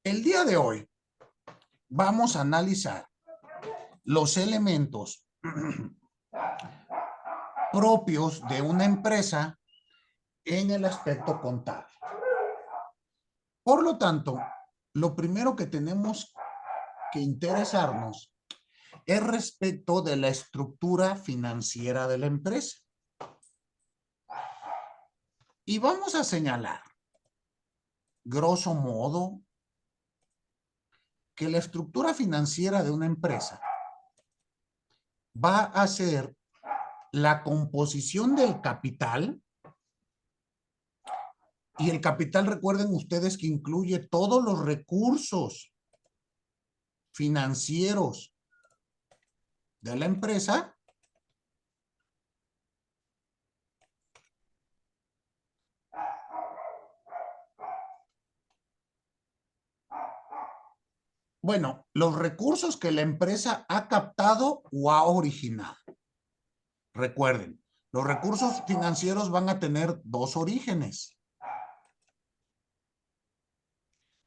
El día de hoy vamos a analizar los elementos propios de una empresa en el aspecto contable. Por lo tanto, lo primero que tenemos que interesarnos es respecto de la estructura financiera de la empresa. Y vamos a señalar, grosso modo, que la estructura financiera de una empresa va a ser la composición del capital. Y el capital, recuerden ustedes que incluye todos los recursos financieros de la empresa. Bueno, los recursos que la empresa ha captado o ha originado. Recuerden, los recursos financieros van a tener dos orígenes.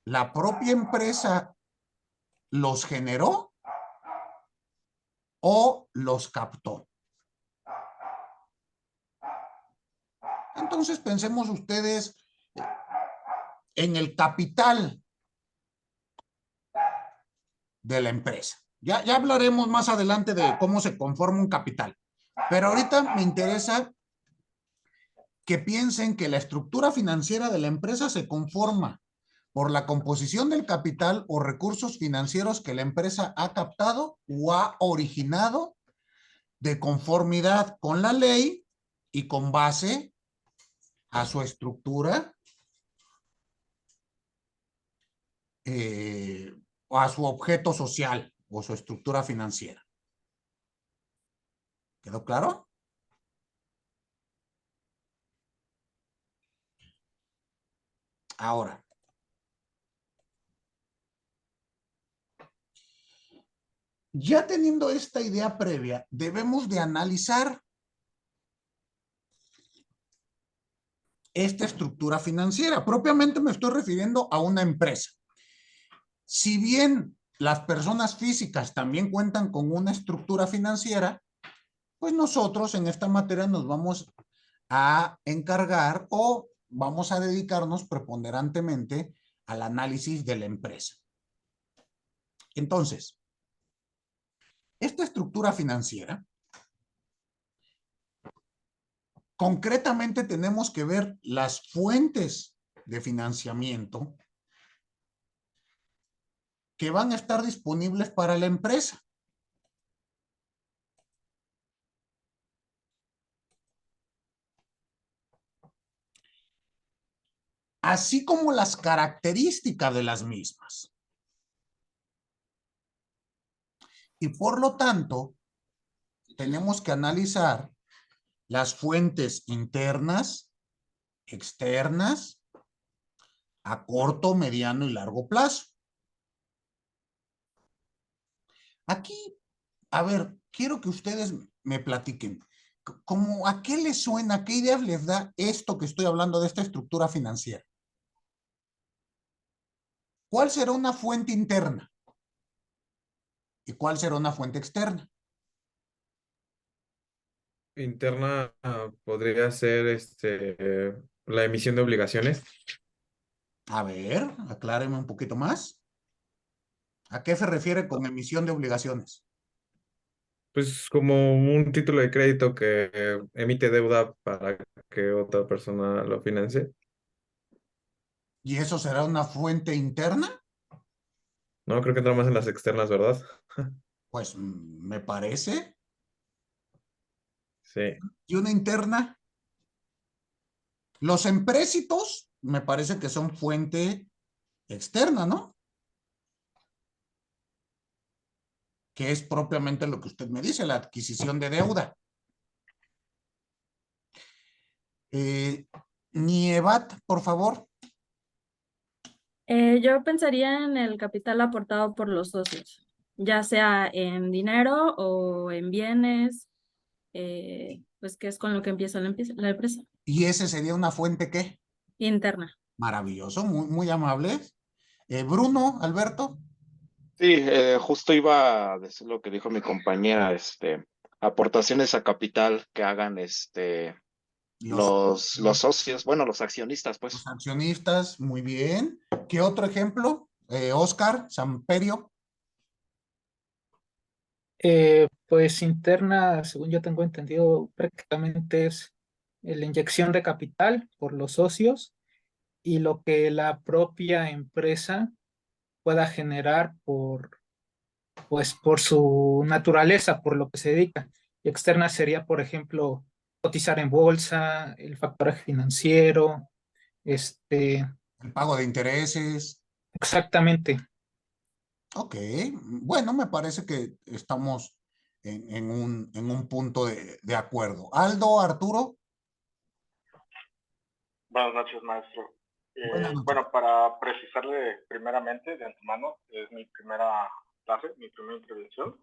La propia empresa los generó o los captó. Entonces pensemos ustedes en el capital de la empresa. Ya hablaremos más adelante de cómo se conforma un capital. Pero ahorita me interesa que piensen que la estructura financiera de la empresa se conforma por la composición del capital o recursos financieros que la empresa ha captado o ha originado de conformidad con la ley y con base a su estructura o a su objeto social o su estructura financiera. ¿Quedó claro? Ahora, ya teniendo esta idea previa, debemos de analizar esta estructura financiera. Propiamente me estoy refiriendo a una empresa. Si bien las personas físicas también cuentan con una estructura financiera, pues nosotros en esta materia nos vamos a encargar o vamos a dedicarnos preponderantemente al análisis de la empresa. Entonces, esta estructura financiera, concretamente tenemos que ver las fuentes de financiamiento que van a estar disponibles para la empresa. Así como las características de las mismas. Y por lo tanto, tenemos que analizar las fuentes internas, externas, a corto, mediano y largo plazo. Aquí, a ver, quiero que ustedes me platiquen. ¿Cómo, a qué les suena, qué ideas les da esto que estoy hablando de esta estructura financiera? ¿Cuál será una fuente interna? ¿Y cuál será una fuente externa? Interna podría ser la emisión de obligaciones. A ver, acláreme un poquito más. ¿A qué se refiere con emisión de obligaciones? Pues como un título de crédito que emite deuda para que otra persona lo financie. ¿Y eso será una fuente interna? No, creo que entra más en las externas, ¿verdad? Pues me parece. Sí. ¿Y una interna? Los empréstitos me parece que son fuente externa, ¿no? Que es propiamente lo que usted me dice, la adquisición de deuda. Eh, Nievat, por favor. Yo pensaría en el capital aportado por los socios, ya sea en dinero o en bienes, pues que es con lo que empieza la empresa ¿Y ese sería una fuente qué? interna. Maravilloso, muy, muy amable. Bruno, Alberto, Sí, justo iba a decir lo que dijo mi compañera, aportaciones a capital que hagan los, los socios, bueno, los accionistas, los pues. accionistas, muy bien. ¿Qué otro ejemplo? Oscar, Samperio. Pues interna, según yo tengo entendido, prácticamente es la inyección de capital por los socios y lo que la propia empresa pueda generar pues, por su naturaleza, por lo que se dedica. Y externa sería, por ejemplo, cotizar en bolsa, el factoraje financiero, este, El pago de intereses. exactamente. Ok, bueno, me parece que estamos en un punto de acuerdo. Aldo, Arturo, Buenas noches, maestro. buenas noches. Bueno, para precisarle primeramente, de antemano, es mi primera clase, mi primera intervención.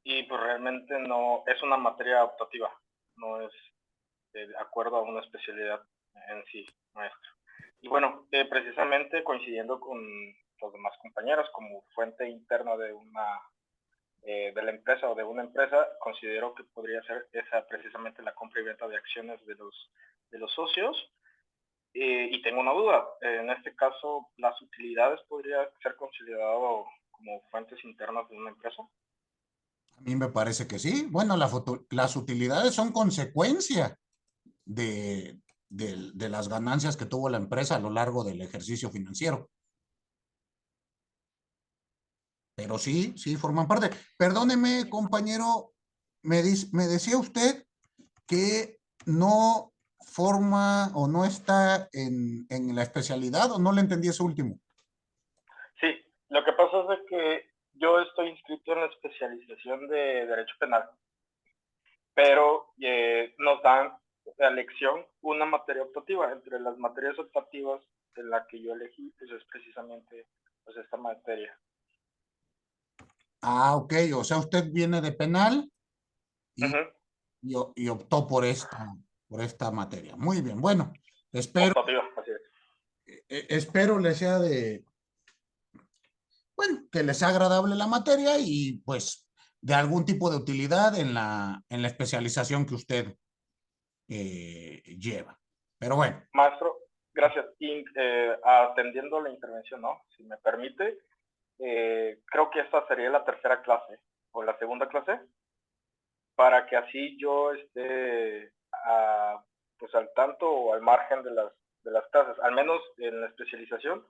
Y pues realmente no, es una materia optativa, no es de acuerdo a una especialidad en sí, maestro. Y bueno, precisamente coincidiendo con los demás compañeros, como fuente interna de de la empresa o de una empresa, considero que podría ser esa precisamente la compra y venta de acciones de los socios. Y tengo una duda, en este caso, ¿las utilidades podría ser considerado como fuentes internas de una empresa? A mí me parece que sí. Bueno, las utilidades son consecuencia de las ganancias que tuvo la empresa a lo largo del ejercicio financiero. Pero sí, sí, forman parte. Perdóneme, compañero, me decía usted que no forma o no está en la especialidad o no le entendí ese último. Sí, lo que pasa es de que yo estoy inscrito en la especialización de Derecho Penal, pero nos dan a elección una materia optativa. Entre las materias optativas de la que yo elegí, pues es precisamente pues, esta materia. Ah, ok, o sea, usted viene de penal y, Uh-huh. y optó por esta materia. Muy bien, bueno, espero, Optativa, así es. espero les sea bueno, que les sea agradable la materia y pues de algún tipo de utilidad en la especialización que usted lleva. Pero bueno, Maestro, gracias. Y atendiendo la intervención, ¿no? Si me permite, creo que esta sería la tercera clase o la segunda clase, para que así yo esté pues al tanto o al margen de las clases, al menos en la especialización.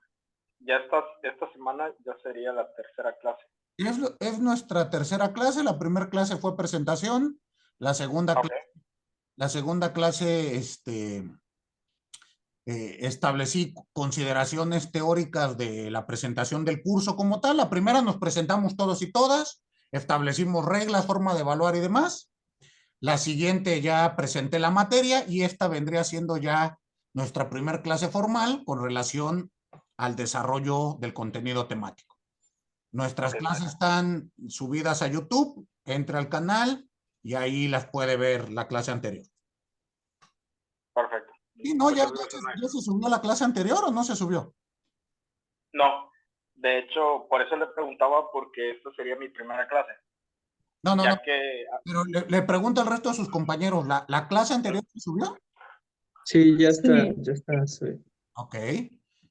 Ya esta semana ya sería la tercera clase. es nuestra tercera clase. La primera clase fue presentación, la segunda, Ok, la segunda clase, establecí consideraciones teóricas de la presentación del curso como tal. La primera nos presentamos todos y todas, establecimos reglas, forma de evaluar y demás. La siguiente ya presenté la materia y esta vendría siendo ya nuestra primera clase formal con relación al desarrollo del contenido temático. Nuestras ok, clases están subidas a YouTube, entra al canal y ahí las puede ver la clase anterior. perfecto. Y no, Muchas gracias, ya maestro. se subió la clase anterior o no se subió. No, de hecho, por eso le preguntaba, porque esta sería mi primera clase, No, no, no. ya que Pero le pregunto al resto de sus compañeros, ¿la clase anterior se subió? Sí, Sí. ya está, sí. Ok.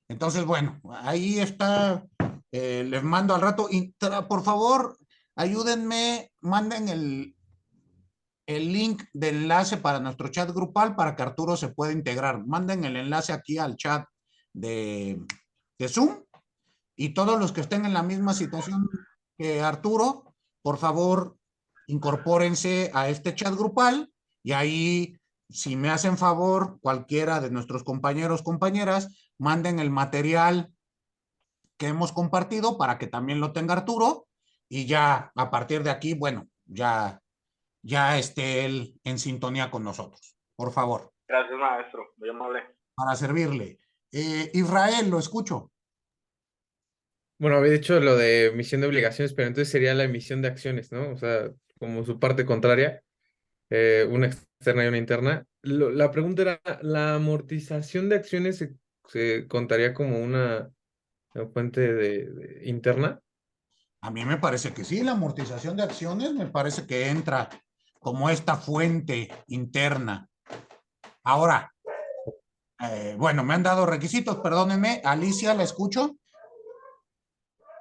Entonces, bueno, ahí está. Les mando al rato. Y por favor, ayúdenme, manden el link de enlace para nuestro chat grupal para que Arturo se pueda integrar. Manden el enlace aquí al chat de Zoom y todos los que estén en la misma situación que Arturo, por favor, incorpórense a este chat grupal y ahí, si me hacen favor, cualquiera de nuestros compañeros, compañeras, manden el material que hemos compartido para que también lo tenga Arturo y ya a partir de aquí, bueno, ya esté él en sintonía con nosotros. Por favor, gracias, maestro, muy amable. para servirle. Israel, lo escucho. Bueno, había dicho lo de emisión de obligaciones, pero entonces sería la emisión de acciones, ¿no? O sea, como su parte contraria, una externa y una interna. La pregunta era, ¿la amortización de acciones ¿Se contaría como una fuente interna? A mí me parece que sí, la amortización de acciones me parece que entra como esta fuente interna. Ahora, bueno, me han dado requisitos, perdónenme. Alicia, ¿la escucho?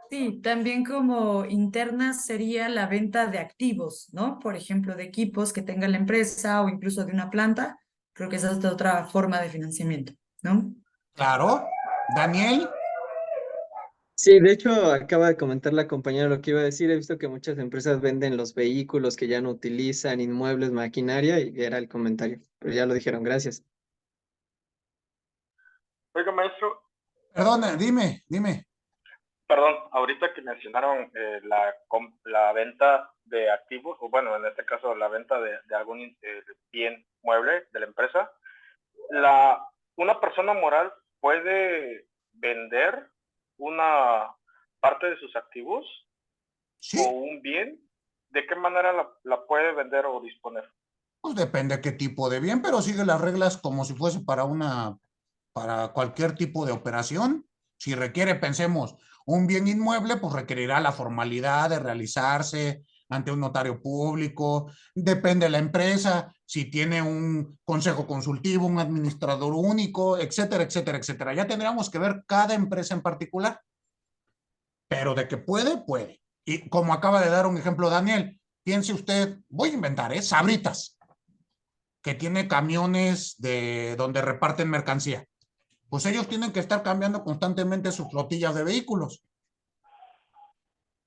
Sí, también como interna sería la venta de activos, ¿no? Por ejemplo, de equipos que tenga la empresa o incluso de una planta. Creo que esa es otra forma de financiamiento, ¿no? Claro. Daniel, Sí, de hecho, acaba de comentar la compañera lo que iba a decir. He visto que muchas empresas venden los vehículos que ya no utilizan, inmuebles, maquinaria, y era el comentario. Pero ya lo dijeron, gracias. Oiga, maestro, perdona, dime. perdón, ahorita que mencionaron la venta de activos, o bueno, en este caso la venta de algún bien mueble de la empresa, una persona moral puede vender una parte de sus activos Sí, o un bien. ¿De qué manera la puede vender o disponer? pues depende qué tipo de bien, pero sigue las reglas como si fuese para cualquier tipo de operación. Si requiere, pensemos, un bien inmueble, pues requerirá la formalidad de realizarse ante un notario público. Depende de la empresa, si tiene un consejo consultivo, un administrador único, etcétera, etcétera, etcétera. Ya tendríamos que ver cada empresa en particular, pero de que puede, puede. Y como acaba de dar un ejemplo Daniel, piense usted, voy a inventar, ¿eh? Sabritas, que tiene camiones de donde reparten mercancía. Pues ellos tienen que estar cambiando constantemente sus flotillas de vehículos.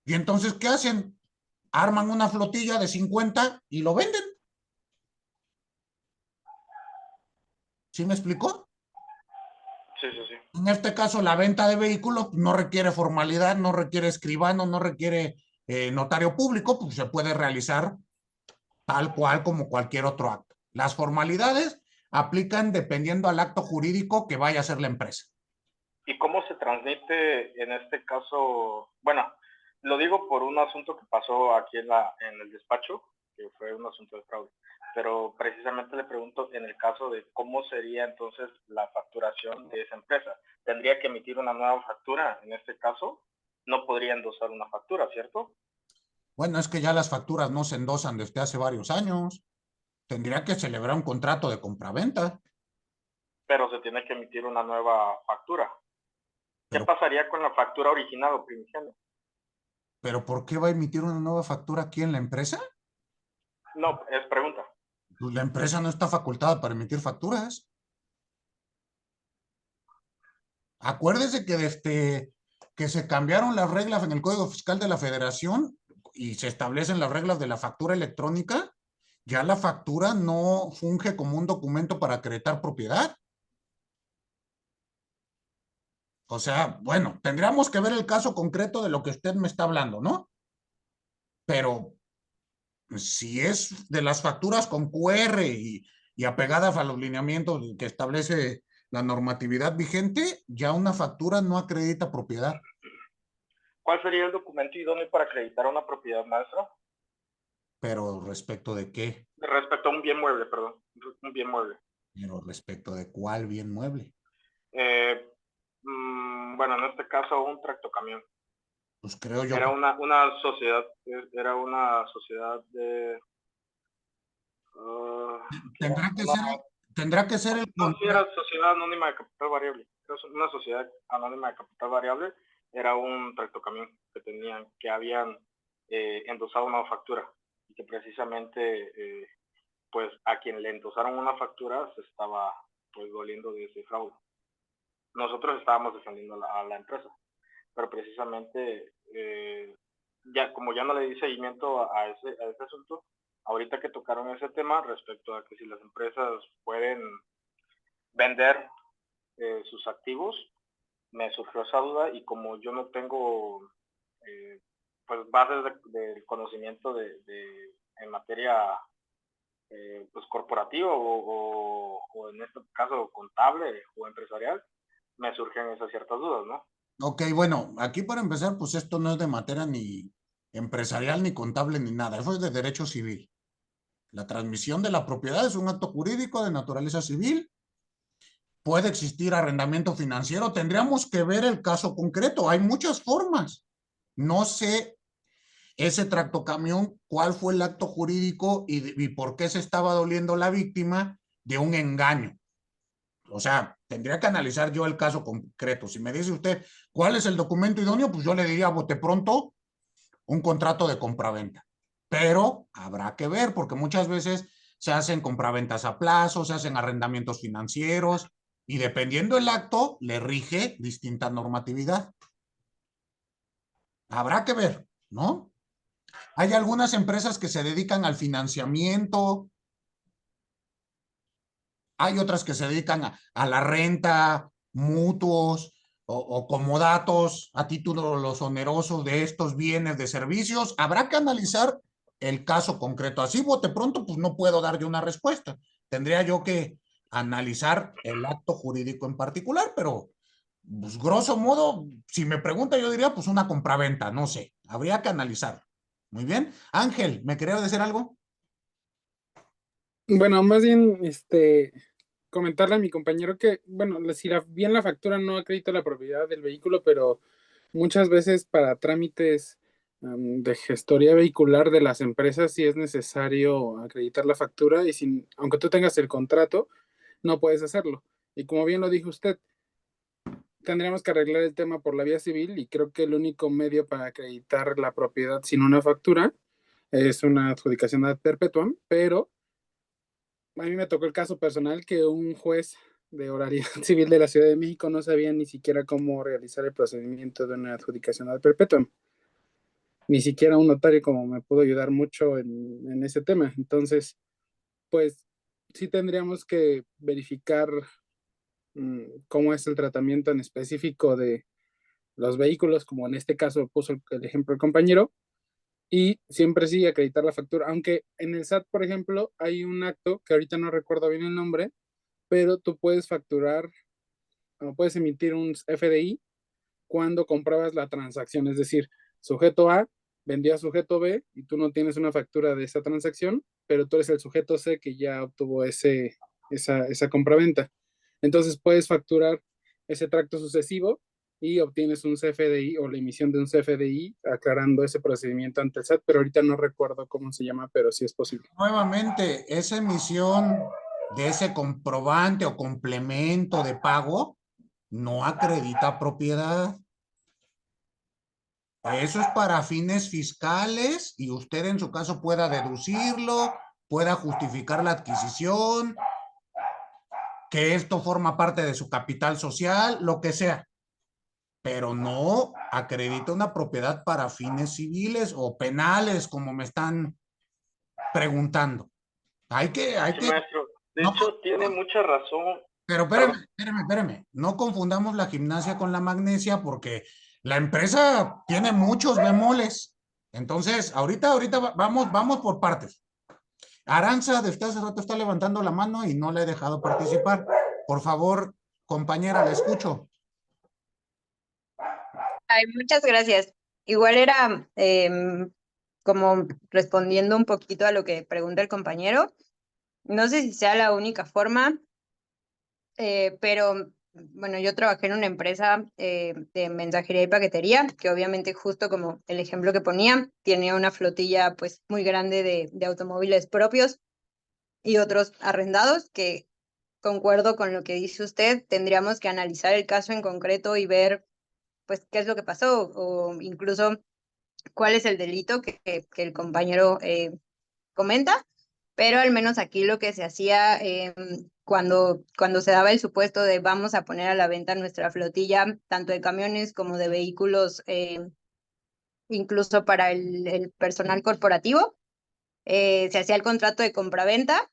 Y entonces, ¿qué hacen? Arman una flotilla de 50 y lo venden. ¿Sí me explicó? Sí, sí, sí. En este caso, la venta de vehículos no requiere formalidad, no requiere escribano, no requiere notario público, pues se puede realizar tal cual como cualquier otro acto. Las formalidades aplican dependiendo al acto jurídico que vaya a hacer la empresa. ¿Y cómo se transmite en este caso? Bueno, lo digo por un asunto que pasó aquí en el despacho, que fue un asunto de fraude, pero precisamente le pregunto en el caso de cómo sería entonces la facturación de esa empresa. ¿Tendría que emitir una nueva factura en este caso? No podría endosar una factura, ¿cierto? Bueno, es que ya las facturas no se endosan desde hace varios años. Tendría que celebrar un contrato de compraventa. Pero se tiene que emitir una nueva factura. ¿Qué Pero, pasaría con la factura original o primigenia? pero ¿por qué va a emitir una nueva factura aquí en la empresa? No, es pregunta. Pues la empresa no está facultada para emitir facturas. Acuérdese que desde que se cambiaron las reglas en el Código Fiscal de la Federación y se establecen las reglas de la factura electrónica, ya la factura no funge como un documento para acreditar propiedad. O sea, bueno, tendríamos que ver el caso concreto de lo que usted me está hablando, ¿no? Pero si es de las facturas con QR y apegadas a los lineamientos que establece la normatividad vigente, ya una factura no acredita propiedad. ¿Cuál sería el documento idóneo para acreditar una propiedad, maestra? Pero respecto de qué, Respecto a un bien mueble, perdón. Un bien mueble. pero respecto de cuál bien mueble. Bueno, en este caso un tractocamión. Pues creo yo Era que una sociedad, de... tendrá que ser el No, sí, era contrato. sociedad anónima de capital variable. Era una sociedad anónima de capital variable. Era un tractocamión que habían endosado una factura y que precisamente pues a quien le endosaron una factura se estaba pues doliendo de ese fraude. Nosotros estábamos defendiendo a la empresa, pero precisamente como ya no le di seguimiento a ese asunto, ahorita que tocaron ese tema respecto a que si las empresas pueden vender sus activos, me surgió esa duda y como yo no tengo pues bases de conocimiento en materia pues corporativa o en este caso contable o empresarial, me surgen esas ciertas dudas, ¿no? Ok, bueno, aquí para empezar, pues esto no es de materia ni empresarial, ni contable, ni nada. Eso es de derecho civil. La transmisión de la propiedad es un acto jurídico de naturaleza civil puede existir arrendamiento financiero. Tendríamos que ver el caso concreto. Hay muchas formas. No sé ese tractocamión, cuál fue el acto jurídico y por qué se estaba doliendo la víctima de un engaño. O sea, tendría que analizar yo el caso concreto. Si me dice usted cuál es el documento idóneo, pues yo le diría, bote pronto, un contrato de compraventa. Pero habrá que ver, porque muchas veces se hacen compraventas a plazo, se hacen arrendamientos financieros, y dependiendo del acto, le rige distinta normatividad. Habrá que ver, ¿no? Hay algunas empresas que se dedican al financiamiento, hay otras que se dedican a la renta, mutuos o comodatos a título de los onerosos de estos bienes de servicios. Habrá que analizar el caso concreto. Así, bote pronto, pues no puedo dar yo una respuesta. Tendría yo que analizar el acto jurídico en particular, pero pues, grosso modo, si me pregunta, yo diría pues una compraventa, no sé. Habría que analizar. Muy bien. Ángel, ¿me quería decir algo? Bueno, más bien, comentarle a mi compañero que, bueno, si bien la factura no acredita la propiedad del vehículo, pero muchas veces para trámites de gestoría vehicular de las empresas sí es necesario acreditar la factura y aunque tú tengas el contrato, no puedes hacerlo. Y como bien lo dijo usted, tendríamos que arreglar el tema por la vía civil y creo que el único medio para acreditar la propiedad sin una factura es una adjudicación ad perpetuam, pero a mí me tocó el caso personal que un juez de oralidad civil de la Ciudad de México no sabía ni siquiera cómo realizar el procedimiento de una adjudicación ad perpetuum. Ni siquiera un notario como me pudo ayudar mucho en ese tema. Entonces, pues sí tendríamos que verificar cómo es el tratamiento en específico de los vehículos, como en este caso puso el ejemplo el compañero, y siempre sí acreditar la factura, aunque en el SAT, por ejemplo, hay un acto que ahorita no recuerdo bien el nombre, pero tú puedes facturar o puedes emitir un FDI cuando comprabas la transacción, es decir, sujeto A vendió a sujeto B y tú no tienes una factura de esa transacción, pero tú eres el sujeto C que ya obtuvo esa compraventa. Entonces puedes facturar ese tracto sucesivo y obtienes un CFDI o la emisión de un CFDI aclarando ese procedimiento ante el SAT, pero ahorita no recuerdo cómo se llama, pero sí es posible. Nuevamente, esa emisión de ese comprobante o complemento de pago no acredita propiedad. Eso es para fines fiscales y usted en su caso pueda deducirlo, pueda justificar la adquisición, que esto forma parte de su capital social, lo que sea, pero no acredita una propiedad para fines civiles o penales, como me están preguntando. Hay que, Sí, maestro. De no, hecho, tiene mucha razón. pero espérame. No confundamos la gimnasia con la magnesia porque la empresa tiene muchos bemoles. Entonces, ahorita vamos por partes. Aranza, desde hace rato está levantando la mano y no le he dejado participar. Por favor, compañera, la escucho. Ay, muchas gracias. Igual era como respondiendo un poquito a lo que pregunta el compañero. No sé si sea la única forma, pero bueno, yo trabajé en una empresa de mensajería y paquetería, que obviamente justo como el ejemplo que ponía, tenía una flotilla pues muy grande de automóviles propios y otros arrendados, que concuerdo con lo que dice usted, tendríamos que analizar el caso en concreto y ver pues qué es lo que pasó o incluso cuál es el delito que el compañero comenta, pero al menos aquí lo que se hacía cuando se daba el supuesto de vamos a poner a la venta nuestra flotilla, tanto de camiones como de vehículos, incluso para el personal corporativo, se hacía el contrato de compraventa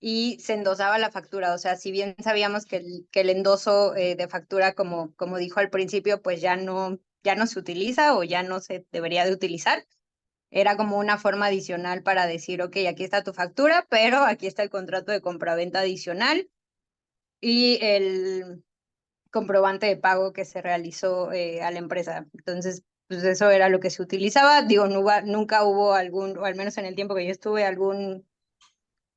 y se endosaba la factura. O sea, si bien sabíamos que el endoso de factura, como dijo al principio, pues ya no se utiliza o ya no se debería de utilizar, era como una forma adicional para decir, ok, aquí está tu factura, pero aquí está el contrato de compraventa adicional y el comprobante de pago que se realizó a la empresa. Entonces, pues eso era lo que se utilizaba. Digo, nunca hubo algún, o al menos en el tiempo que yo estuve, algún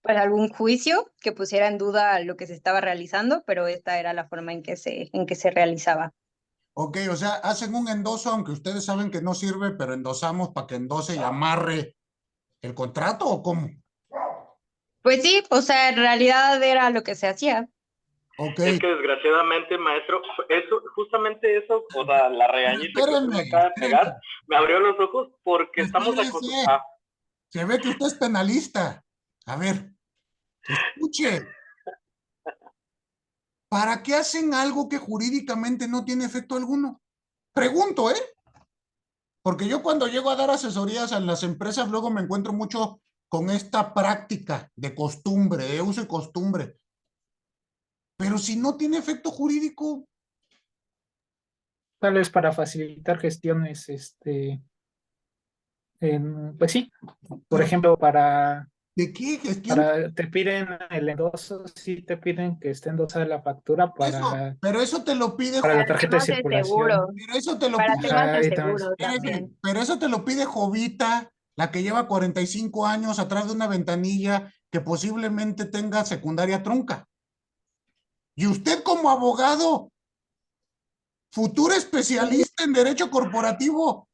pues algún juicio que pusiera en duda lo que se estaba realizando, pero esta era la forma en que se realizaba. Ok, o sea, hacen un endoso, aunque ustedes saben que no sirve, pero endosamos para que endose y amarre el contrato, ¿o cómo? Pues sí, o sea, en realidad era lo que se hacía. Ok. Es que desgraciadamente, maestro, justamente eso, o sea, la regañiza que usted me acaba de pegar, me abrió los ojos porque estamos acostumbrados. Se ve que usted es penalista. A ver, escuche. ¿Para qué hacen algo que jurídicamente no tiene efecto alguno? Pregunto, ¿eh? Porque yo cuando llego a dar asesorías a las empresas, luego me encuentro mucho con esta práctica de costumbre, de uso y costumbre. Pero si no tiene efecto jurídico. Tal vez para facilitar gestiones, pues sí, por ejemplo, ¿de qué gestión? Te piden el endoso, sí te piden que esté endosada la factura pero eso te lo pide para la Para tarjeta de temas de circulación. seguro. Pero eso te lo Para pide. temas de Ajá, y también- seguro también. Pero eso te lo pide Jovita, la que lleva 45 años atrás de una ventanilla que posiblemente tenga secundaria trunca. Y usted como abogado, futuro especialista en derecho corporativo,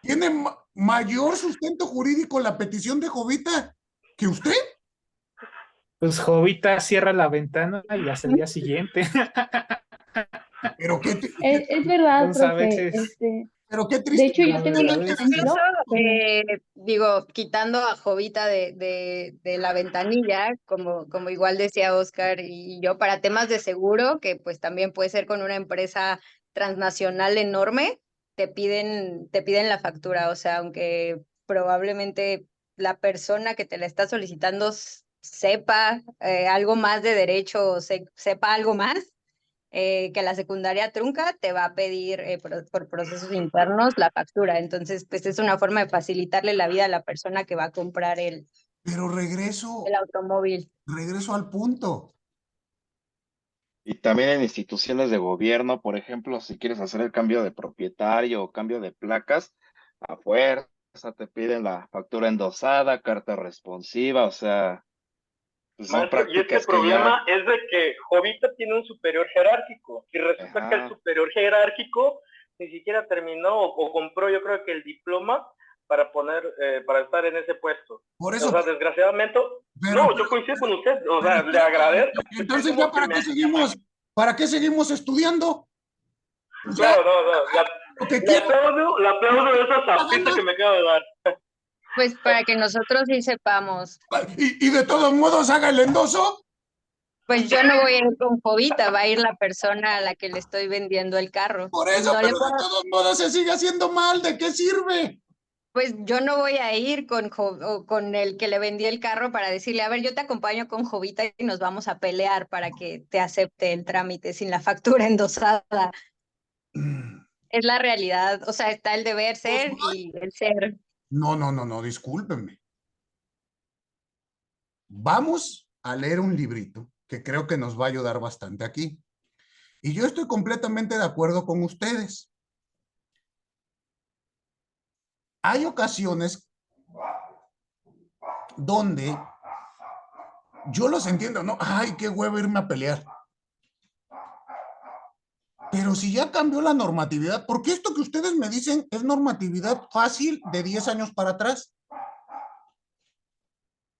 ¿tiene mayor sustento jurídico la petición de Jovita que usted? Pues Jovita cierra la ventana y hasta el día siguiente. Pero qué, Es verdad, Entonces a profe. veces, pero qué De triste. hecho, yo tengo un a veces Incluso, ejemplo. digo, quitando a Jovita de la ventanilla, como igual decía Oscar y yo, para temas de seguro, que pues también puede ser con una empresa transnacional enorme, te piden la factura, o sea, aunque probablemente la persona que te la está solicitando sepa algo más de derecho o sepa algo más, que la secundaria trunca te va a pedir por procesos internos la factura. Entonces, pues es una forma de facilitarle la vida a la persona que va a comprar el automóvil. Regreso al punto. Y también en instituciones de gobierno, por ejemplo, si quieres hacer el cambio de propietario o cambio de placas, a fuerza te piden la factura endosada, carta responsiva, o sea, pues son Maestro, y es que el prácticas que problema ya... es de que Jovita tiene un superior jerárquico y resulta que el superior jerárquico ni siquiera terminó o compró, yo creo que el diploma para para estar en ese puesto. Por eso. O sea, desgraciadamente, yo coincido con usted, o sea, le agradezco. Entonces, ¿ya para qué seguimos? ¿Para qué seguimos estudiando? Claro, le aplaudo esa zapita que me acaba de dar. Pues para que nosotros sí sepamos. ¿Y de todos modos haga el endoso? Pues yo no voy a ir con Jovita, va a ir la persona a la que le estoy vendiendo el carro. Por eso, no pero de todos modos se sigue haciendo mal, ¿de qué sirve? Pues yo no voy a ir con el que le vendí el carro para decirle, a ver, yo te acompaño con Jovita y nos vamos a pelear para que te acepte el trámite sin la factura endosada. Es la realidad, o sea, está el deber ser y el ser. No, discúlpenme. Vamos a leer un librito que creo que nos va a ayudar bastante aquí. Y yo estoy completamente de acuerdo con ustedes. Hay ocasiones donde yo los entiendo, ¿no? Ay, qué huevo irme a pelear. Pero si ya cambió la normatividad, porque esto que ustedes me dicen es normatividad fácil de 10 años para atrás.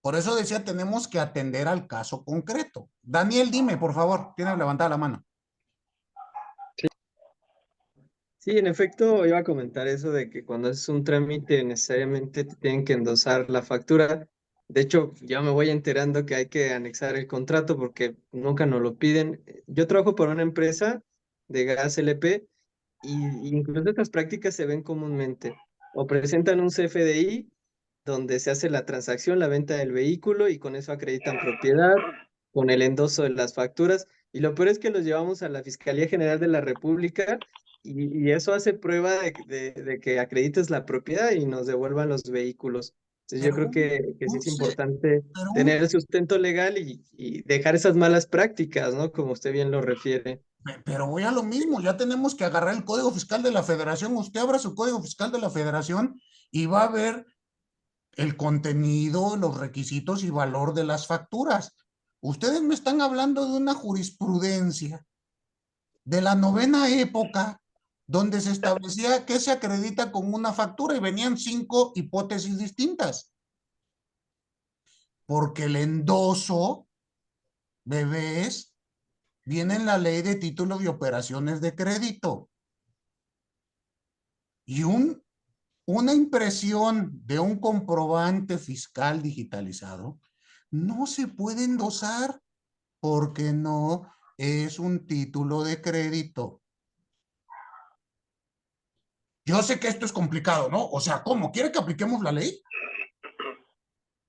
Por eso decía, tenemos que atender al caso concreto. Daniel, dime, por favor, tienes levantada la mano. Sí, en efecto, iba a comentar eso de que cuando haces un trámite necesariamente te tienen que endosar la factura. De hecho, ya me voy enterando que hay que anexar el contrato porque nunca nos lo piden. Yo trabajo para una empresa de gas LP y incluso estas prácticas se ven comúnmente. O presentan un CFDI donde se hace la transacción, la venta del vehículo y con eso acreditan propiedad, con el endoso de las facturas. Y lo peor es que los llevamos a la Fiscalía General de la República y eso hace prueba de que acredites la propiedad y nos devuelvan los vehículos. Entonces yo creo que sí es importante tener el sustento legal y dejar esas malas prácticas, ¿no? Como usted bien lo refiere. Pero voy a lo mismo, ya tenemos que agarrar el Código Fiscal de la Federación. Usted abra su Código Fiscal de la Federación y va a ver el contenido, los requisitos y valor de las facturas. Ustedes me están hablando de una jurisprudencia de la 9ª época, donde se establecía que se acredita con una factura y venían 5 hipótesis distintas. Porque el endoso, bebés, viene en la ley de título de operaciones de crédito. Y una impresión de un comprobante fiscal digitalizado no se puede endosar porque no es un título de crédito. Yo sé que esto es complicado, ¿no? O sea, ¿cómo? ¿Quiere que apliquemos la ley?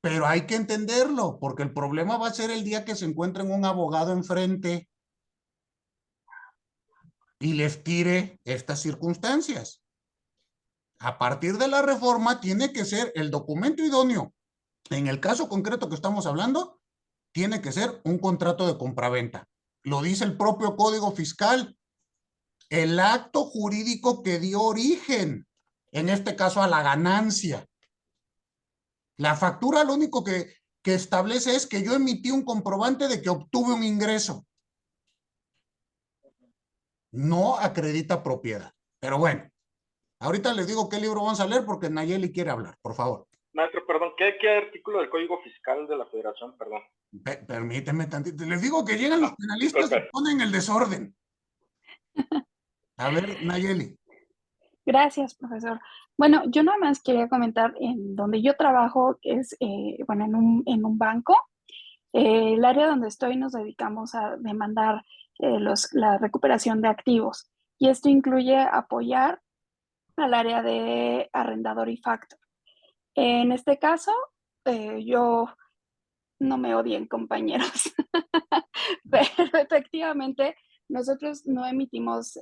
Pero hay que entenderlo, porque el problema va a ser el día que se encuentren un abogado enfrente y les tire estas circunstancias. A partir de la reforma tiene que ser el documento idóneo. En el caso concreto que estamos hablando, tiene que ser un contrato de compraventa. Lo dice el propio Código Fiscal. El acto jurídico que dio origen, en este caso a la ganancia. La factura lo único que establece es que yo emití un comprobante de que obtuve un ingreso. No acredita propiedad. Pero bueno, ahorita les digo qué libro vamos a leer porque Nayeli quiere hablar, por favor. Maestro, perdón, ¿qué artículo del Código Fiscal de la Federación? Perdón. Permíteme tantito. Les digo que llegan los penalistas y ponen el desorden. A ver, Nayeli. Gracias, profesor. Bueno, yo nada más quería comentar en donde yo trabajo, que es, bueno, en un banco. El área donde estoy nos dedicamos a demandar la recuperación de activos y esto incluye apoyar al área de arrendador y factor. En este caso, yo no me odien, compañeros, pero efectivamente nosotros no emitimos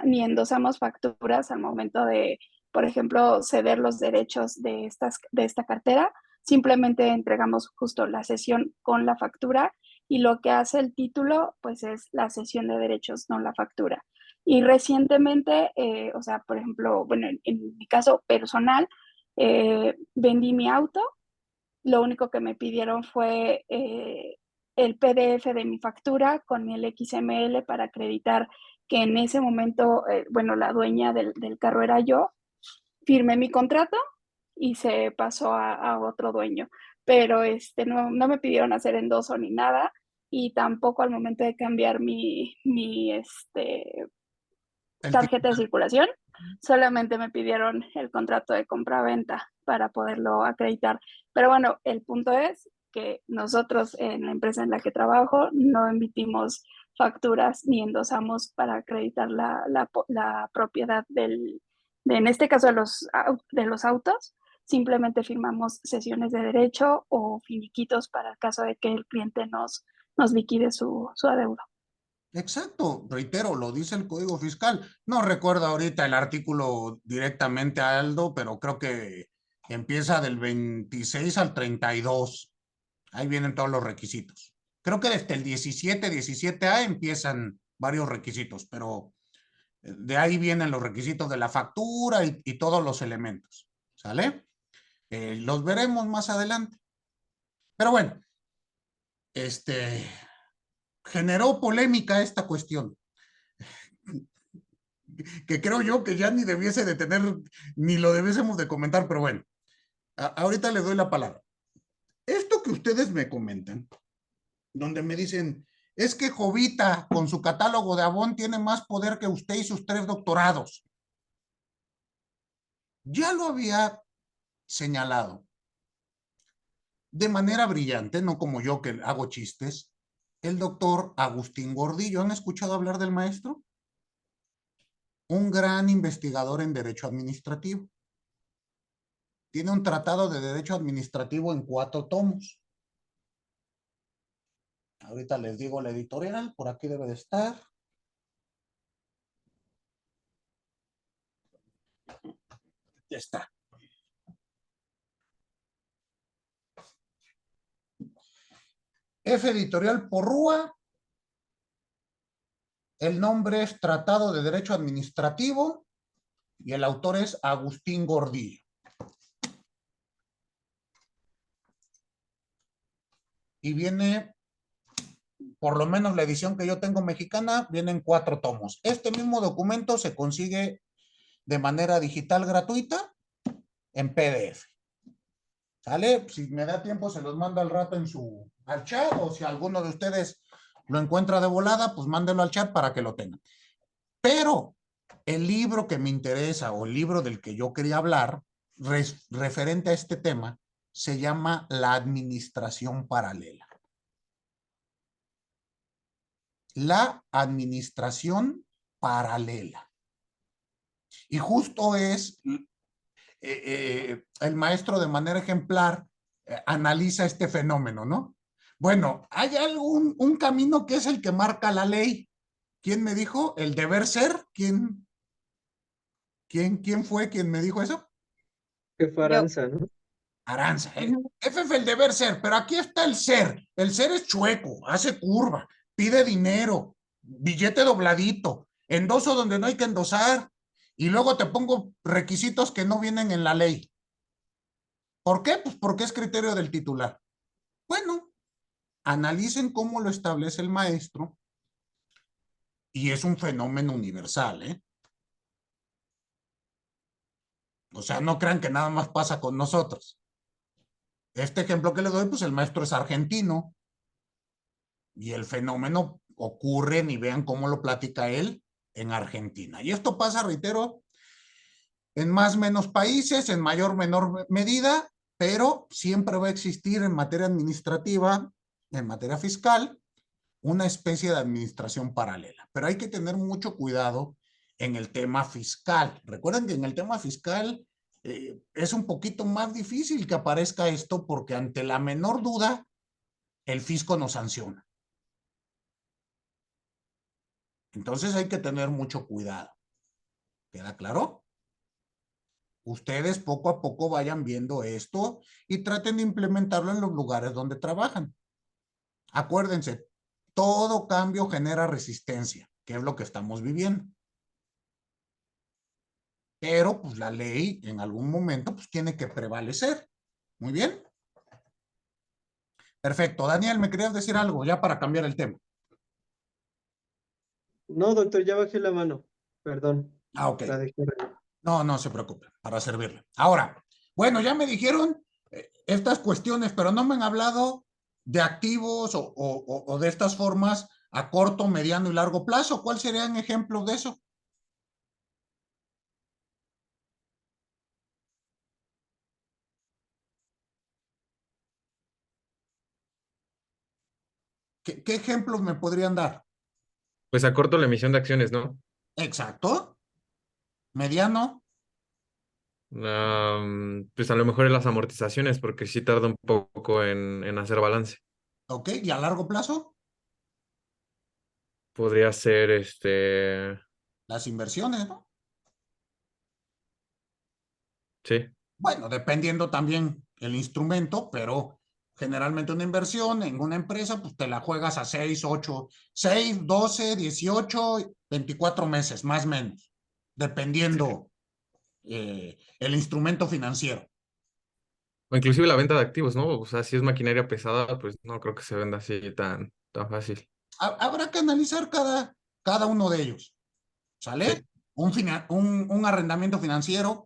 ni endosamos facturas al momento de, por ejemplo, ceder los derechos de esta cartera. Simplemente entregamos justo la cesión con la factura y lo que hace el título, pues es la cesión de derechos, no la factura. Y recientemente, o sea, por ejemplo, bueno, en mi caso personal, vendí mi auto. Lo único que me pidieron fue el PDF de mi factura con el XML para acreditar que en ese momento, bueno, la dueña del carro era yo. Firmé mi contrato y se pasó a otro dueño. Pero no me pidieron hacer endoso ni nada y tampoco al momento de cambiar mi tarjeta de circulación, solamente me pidieron el contrato de compra-venta para poderlo acreditar. Pero bueno, el punto es que nosotros en la empresa en la que trabajo no emitimos facturas ni endosamos para acreditar la propiedad en este caso de los autos. Simplemente firmamos sesiones de derecho o finiquitos para el caso de que el cliente nos liquide su adeudo. Exacto, reitero, lo dice el Código Fiscal. No recuerdo ahorita el artículo directamente, Aldo, pero creo que empieza del 26 al 32. Ahí vienen todos los requisitos. Creo que desde el 17A empiezan varios requisitos, pero de ahí vienen los requisitos de la factura y todos los elementos. ¿Sale? Los veremos más adelante. Pero bueno, generó polémica esta cuestión, que creo yo que ya ni debiese de tener, ni lo debiésemos de comentar, pero bueno, ahorita le doy la palabra. Esto que ustedes me comentan, donde me dicen, es que Jovita con su catálogo de Avon tiene más poder que usted y sus 3 doctorados. Ya lo había señalado de manera brillante, no como yo que hago chistes, el doctor Agustín Gordillo. ¿Han escuchado hablar del maestro? Un gran investigador en derecho administrativo. Tiene un tratado de derecho administrativo en 4 tomos. Ahorita les digo la editorial, por aquí debe de estar. Ya está. F Editorial Porrúa. El nombre es Tratado de Derecho Administrativo y el autor es Agustín Gordillo. y viene, por lo menos la edición que yo tengo mexicana, vienen 4 tomos. Este mismo documento se consigue de manera digital gratuita en PDF. ¿Sale? Si me da tiempo, se los mando al rato al chat, o si alguno de ustedes lo encuentra de volada, pues mándelo al chat para que lo tengan. Pero el libro que me interesa, o el libro del que yo quería hablar, referente a este tema, se llama La Administración Paralela. La Administración Paralela. Y justo es el maestro de manera ejemplar analiza este fenómeno, ¿no? Bueno, hay un camino que es el que marca la ley. ¿Quién me dijo? El deber ser. ¿Quién fue quien me dijo eso? Que fue Aranza, ¿no? Aranza. Ese es el deber ser, pero aquí está el ser. El ser es chueco, hace curva, pide dinero, billete dobladito, endoso donde no hay que endosar, y luego te pongo requisitos que no vienen en la ley. ¿Por qué? Pues porque es criterio del titular. Bueno, analicen cómo lo establece el maestro, y es un fenómeno universal, ¿eh? O sea, no crean que nada más pasa con nosotros. Este ejemplo que le doy, pues el maestro es argentino, y el fenómeno ocurre, y vean cómo lo platica él, en Argentina. Y esto pasa, reitero, en más o menos países, en mayor o menor medida, pero siempre va a existir en materia administrativa, en materia fiscal, una especie de administración paralela. Pero hay que tener mucho cuidado en el tema fiscal. Recuerden que en el tema fiscal es un poquito más difícil que aparezca esto, porque ante la menor duda, el fisco nos sanciona. Entonces hay que tener mucho cuidado. ¿Queda claro? Ustedes poco a poco vayan viendo esto y traten de implementarlo en los lugares donde trabajan. Acuérdense, todo cambio genera resistencia, que es lo que estamos viviendo. Pero pues la ley en algún momento pues tiene que prevalecer. Muy bien. Perfecto. Daniel, ¿me querías decir algo ya para cambiar el tema? No, doctor, ya bajé la mano. Perdón. Ah, ok. La dejé. No se preocupe, para servirle. Ahora, bueno, ya me dijeron estas cuestiones, pero no me han hablado de activos o de estas formas a corto, mediano y largo plazo. ¿Cuáles serían ejemplos de eso? ¿Qué ejemplos me podrían dar? Pues a corto la emisión de acciones, ¿no? Exacto. Mediano. Pues a lo mejor en las amortizaciones, porque sí tarda un poco en hacer balance. Ok. ¿Y a largo plazo? Podría ser Las inversiones, ¿no? sí. Bueno, dependiendo también el instrumento, pero generalmente una inversión en una empresa, pues te la juegas a 6, 12, 18, 24 meses, más o menos, dependiendo el instrumento financiero. O inclusive la venta de activos, ¿no? O sea, si es maquinaria pesada, pues no creo que se venda así tan fácil. Habrá que analizar cada uno de ellos, ¿sale? Sí. Un arrendamiento financiero,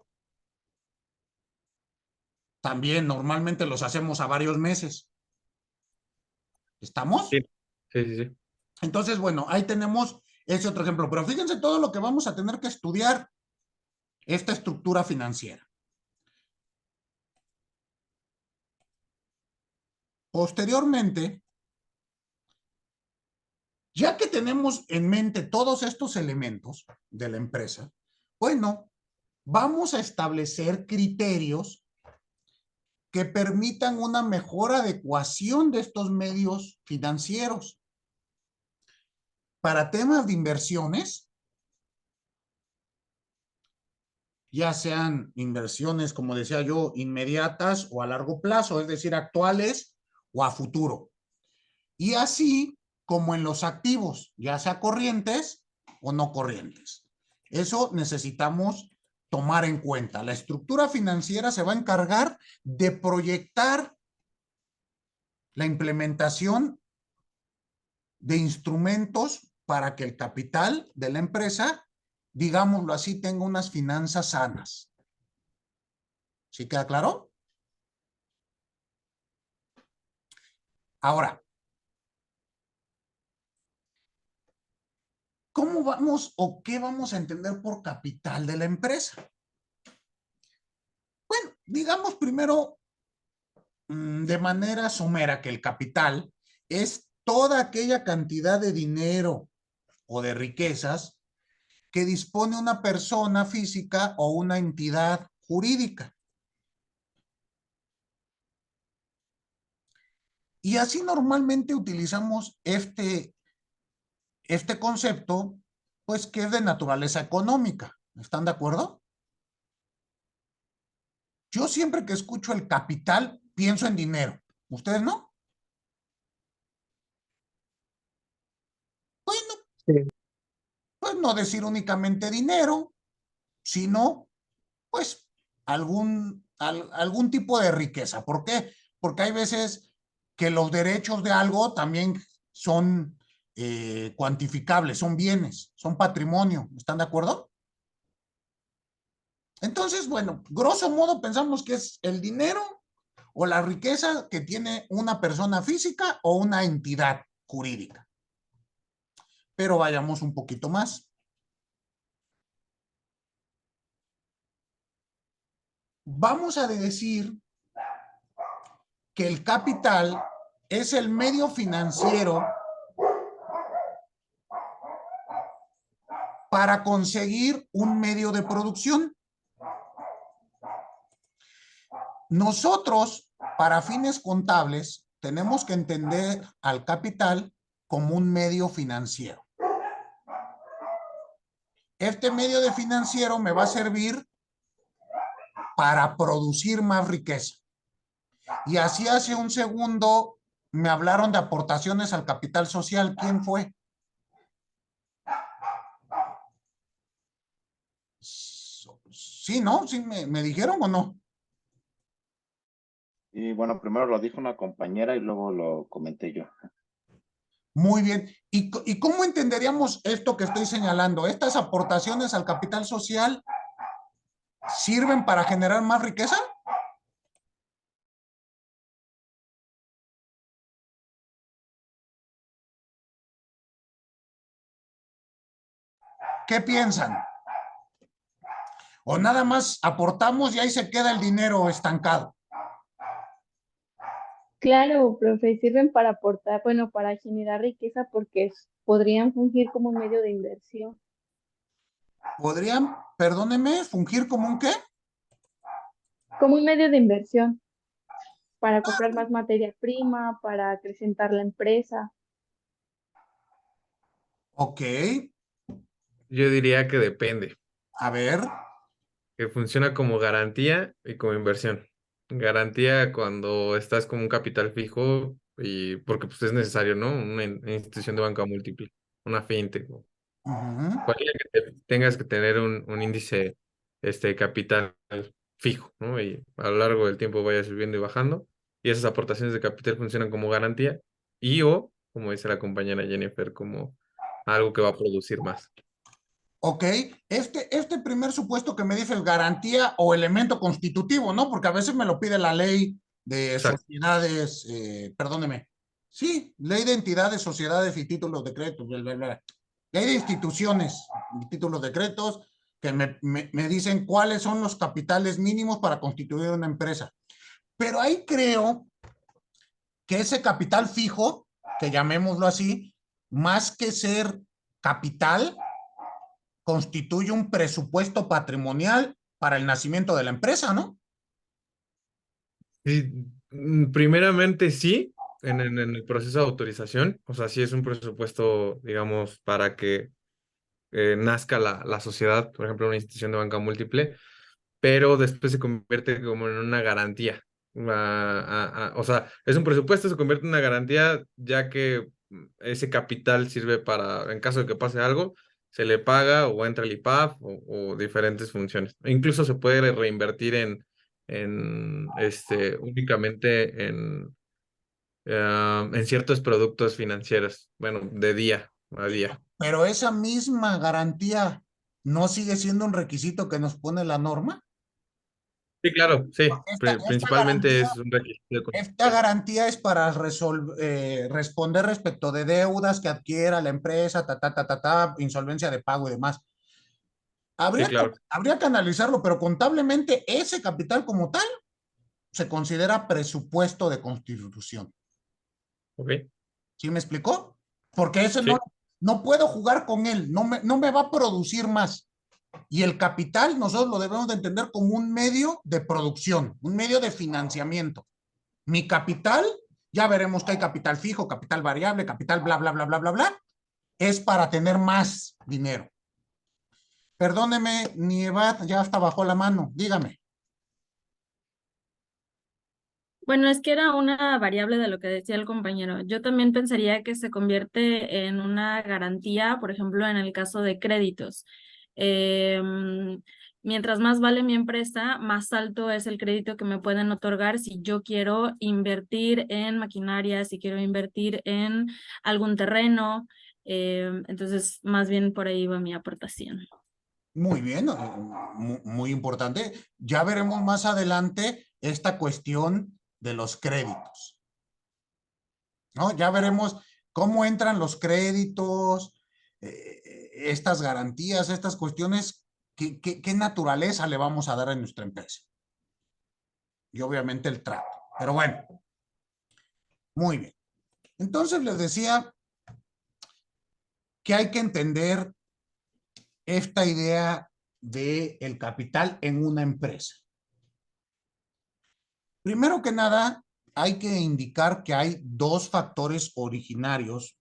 también normalmente los hacemos a varios meses. ¿Estamos? Sí, sí. Entonces, bueno, ahí tenemos ese otro ejemplo, pero fíjense todo lo que vamos a tener que estudiar, esta estructura financiera. Posteriormente, ya que tenemos en mente todos estos elementos de la empresa, bueno, vamos a establecer criterios que permitan una mejor adecuación de estos medios financieros. Para temas de inversiones, ya sean inversiones, como decía yo, inmediatas o a largo plazo, es decir, actuales o a futuro. Y así como en los activos, ya sea corrientes o no corrientes. Eso necesitamos tomar en cuenta. La estructura financiera se va a encargar de proyectar la implementación de instrumentos para que el capital de la empresa, digámoslo así, tenga unas finanzas sanas. ¿Sí queda claro? Ahora, ¿cómo vamos o qué vamos a entender por capital de la empresa? Bueno, digamos primero de manera somera que el capital es toda aquella cantidad de dinero o de riquezas que dispone una persona física o una entidad jurídica. Y así normalmente utilizamos este concepto, pues que es de naturaleza económica. ¿Están de acuerdo? Yo siempre que escucho el capital, pienso en dinero. ¿Ustedes no? Bueno, Sí. pues no decir únicamente dinero, sino pues algún tipo de riqueza. ¿Por qué? Porque hay veces que los derechos de algo también son cuantificables, son bienes, son patrimonio. ¿Están de acuerdo? Entonces, bueno, grosso modo pensamos que es el dinero o la riqueza que tiene una persona física o una entidad jurídica. Pero vayamos un poquito más. Vamos a decir que el capital es el medio financiero para conseguir un medio de producción. Nosotros, para fines contables, tenemos que entender al capital como un medio financiero. Este medio de financiero me va a servir para producir más riqueza. Y así hace un segundo me hablaron de aportaciones al capital social. ¿Quién fue? Sí, ¿no? ¿Sí me dijeron o no? Y bueno, primero lo dijo una compañera y luego lo comenté yo. Muy bien. ¿Y cómo entenderíamos esto que estoy señalando? ¿Estas aportaciones al capital social sirven para generar más riqueza? ¿Qué piensan? ¿O nada más aportamos y ahí se queda el dinero estancado? Claro, profe, sirven para aportar, bueno, para generar riqueza porque podrían fungir como un medio de inversión. ¿Podrían, perdóneme, fungir como un qué? Como un medio de inversión para comprar más materia prima, para acrecentar la empresa. Ok, Yo diría que depende, a ver. que funciona como garantía y como inversión. Garantía cuando estás como un capital fijo y porque pues es necesario, ¿no? Una institución de banca múltiple, una fintech, ¿no? Cualquiera que tengas que tener un índice capital fijo, ¿no? Y a lo largo del tiempo vaya subiendo y bajando. Y esas aportaciones de capital funcionan como garantía y o, como dice la compañera Jennifer, como algo que va a producir más. Ok, este primer supuesto que me dice el garantía o elemento constitutivo, ¿no? Porque a veces me lo pide la ley de Exacto. sociedades, perdóneme. Sí, ley de entidades, sociedades y títulos de créditos, bla, bla, bla. Ley de instituciones y títulos de créditos que me dicen cuáles son los capitales mínimos para constituir una empresa. Pero ahí creo que ese capital fijo, que llamémoslo así, más que ser capital, constituye un presupuesto patrimonial para el nacimiento de la empresa, ¿no? Sí, primeramente sí, en el proceso de autorización, o sea, sí es un presupuesto, digamos, para que nazca la sociedad, por ejemplo, una institución de banca múltiple, pero después se convierte como en una garantía. O sea, es un presupuesto, se convierte en una garantía, ya que ese capital sirve para, en caso de que pase algo, se le paga o entra el IPAF o diferentes funciones. E incluso se puede reinvertir en únicamente en ciertos productos financieros, bueno, de día a día. Pero esa misma garantía no sigue siendo un requisito que nos pone la norma. Sí, claro, sí, principalmente Garantía, es un requisito. esta garantía es para responder respecto de deudas que adquiera la empresa, insolvencia de pago y demás. Sí, claro. Habría que analizarlo, pero contablemente ese capital como tal se considera presupuesto de constitución. Ok. ¿Sí me explicó? Porque ese Sí. no puedo jugar con él, no me va a producir más. Y el capital nosotros lo debemos de entender como un medio de producción, un medio de financiamiento. Mi capital, ya veremos que hay capital fijo, capital variable, capital bla, bla, bla, bla, bla, bla, es para tener más dinero. Perdóneme, Nievad, ya hasta bajó la mano, dígame. Bueno, es que era una variable de lo que decía el compañero. Yo también pensaría que se convierte en una garantía, por ejemplo, en el caso de créditos. Mientras más vale mi empresa, más alto es el crédito que me pueden otorgar si yo quiero invertir en maquinaria, si quiero invertir en algún terreno. Entonces, más bien por ahí va mi aportación. Muy bien, muy importante. Ya veremos más adelante esta cuestión de los créditos, ¿no? Ya veremos cómo entran los créditos, estas garantías, estas cuestiones, qué naturaleza le vamos a dar a nuestra empresa. Y obviamente el trato. Pero bueno, muy bien. Entonces les decía que hay que entender esta idea del capital en una empresa. Primero que nada, hay que indicar que hay dos factores originarios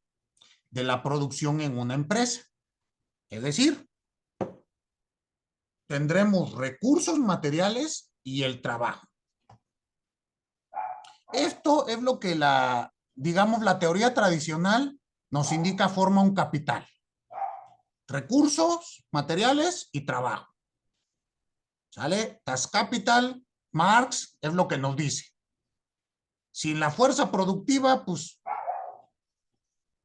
de la producción en una empresa. Es decir, tendremos recursos materiales y el trabajo. Esto es lo que digamos, la teoría tradicional nos indica forma un capital. Recursos, materiales y trabajo. ¿Sale? Das Capital, Marx, es lo que nos dice. Sin la fuerza productiva, pues,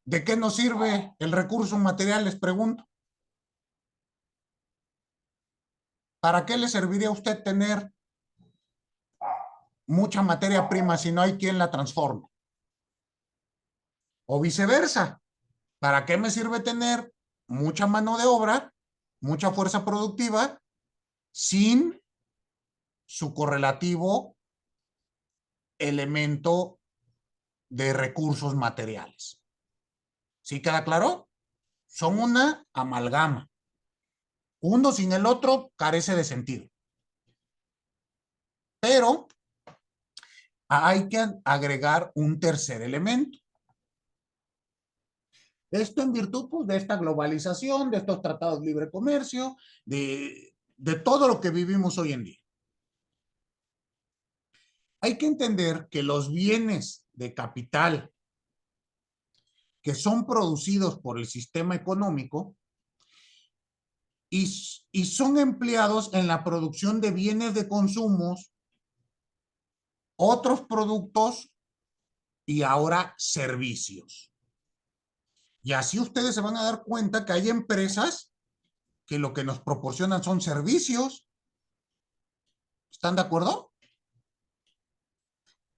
¿de qué nos sirve el recurso material? Les pregunto. ¿Para qué le serviría a usted tener mucha materia prima si no hay quien la transforme? O viceversa. ¿Para qué me sirve tener mucha mano de obra, mucha fuerza productiva, sin su correlativo elemento de recursos materiales? ¿Sí queda claro? Son una amalgama. Uno sin el otro carece de sentido. Pero hay que agregar un tercer elemento. Esto en virtud pues, de esta globalización, de estos tratados de libre comercio, de todo lo que vivimos hoy en día. Hay que entender que los bienes de capital que son producidos por el sistema económico y son empleados en la producción de bienes de consumo, otros productos y ahora servicios. Y así ustedes se van a dar cuenta que hay empresas que lo que nos proporcionan son servicios. ¿Están de acuerdo?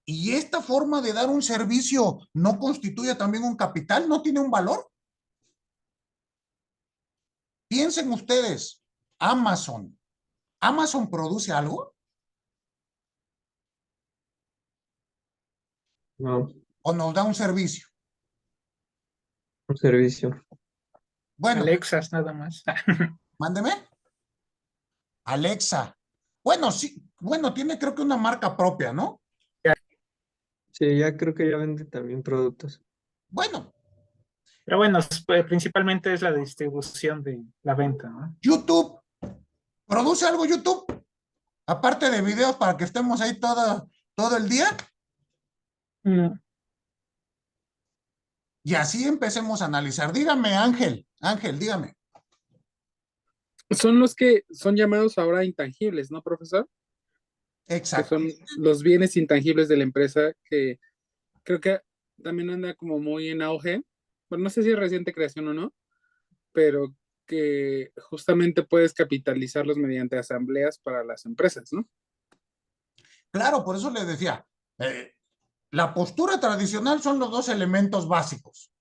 Y esta forma de dar un servicio no constituye también un capital, no tiene un valor. Piensen ustedes, Amazon. ¿Amazon produce algo? No, ¿O nos da un servicio? un servicio. Bueno, Alexas nada más. mándeme. Alexa. Bueno, sí, bueno, tiene creo que una marca propia, ¿no? Sí, ya creo que ya vende también productos. Bueno, Pero bueno, principalmente es la distribución de la venta, ¿no? YouTube. ¿Produce algo YouTube? Aparte de videos para que estemos ahí todo el día. Y así empecemos a analizar. Dígame, Ángel, dígame. Son los que son llamados ahora intangibles, ¿no, profesor? Que Exacto. son los bienes intangibles de la empresa que creo que también anda como muy en auge. Bueno, no sé si es reciente creación o no, pero que justamente puedes capitalizarlos mediante asambleas para las empresas, ¿no? Claro, por eso les decía, la postura tradicional son los dos elementos básicos: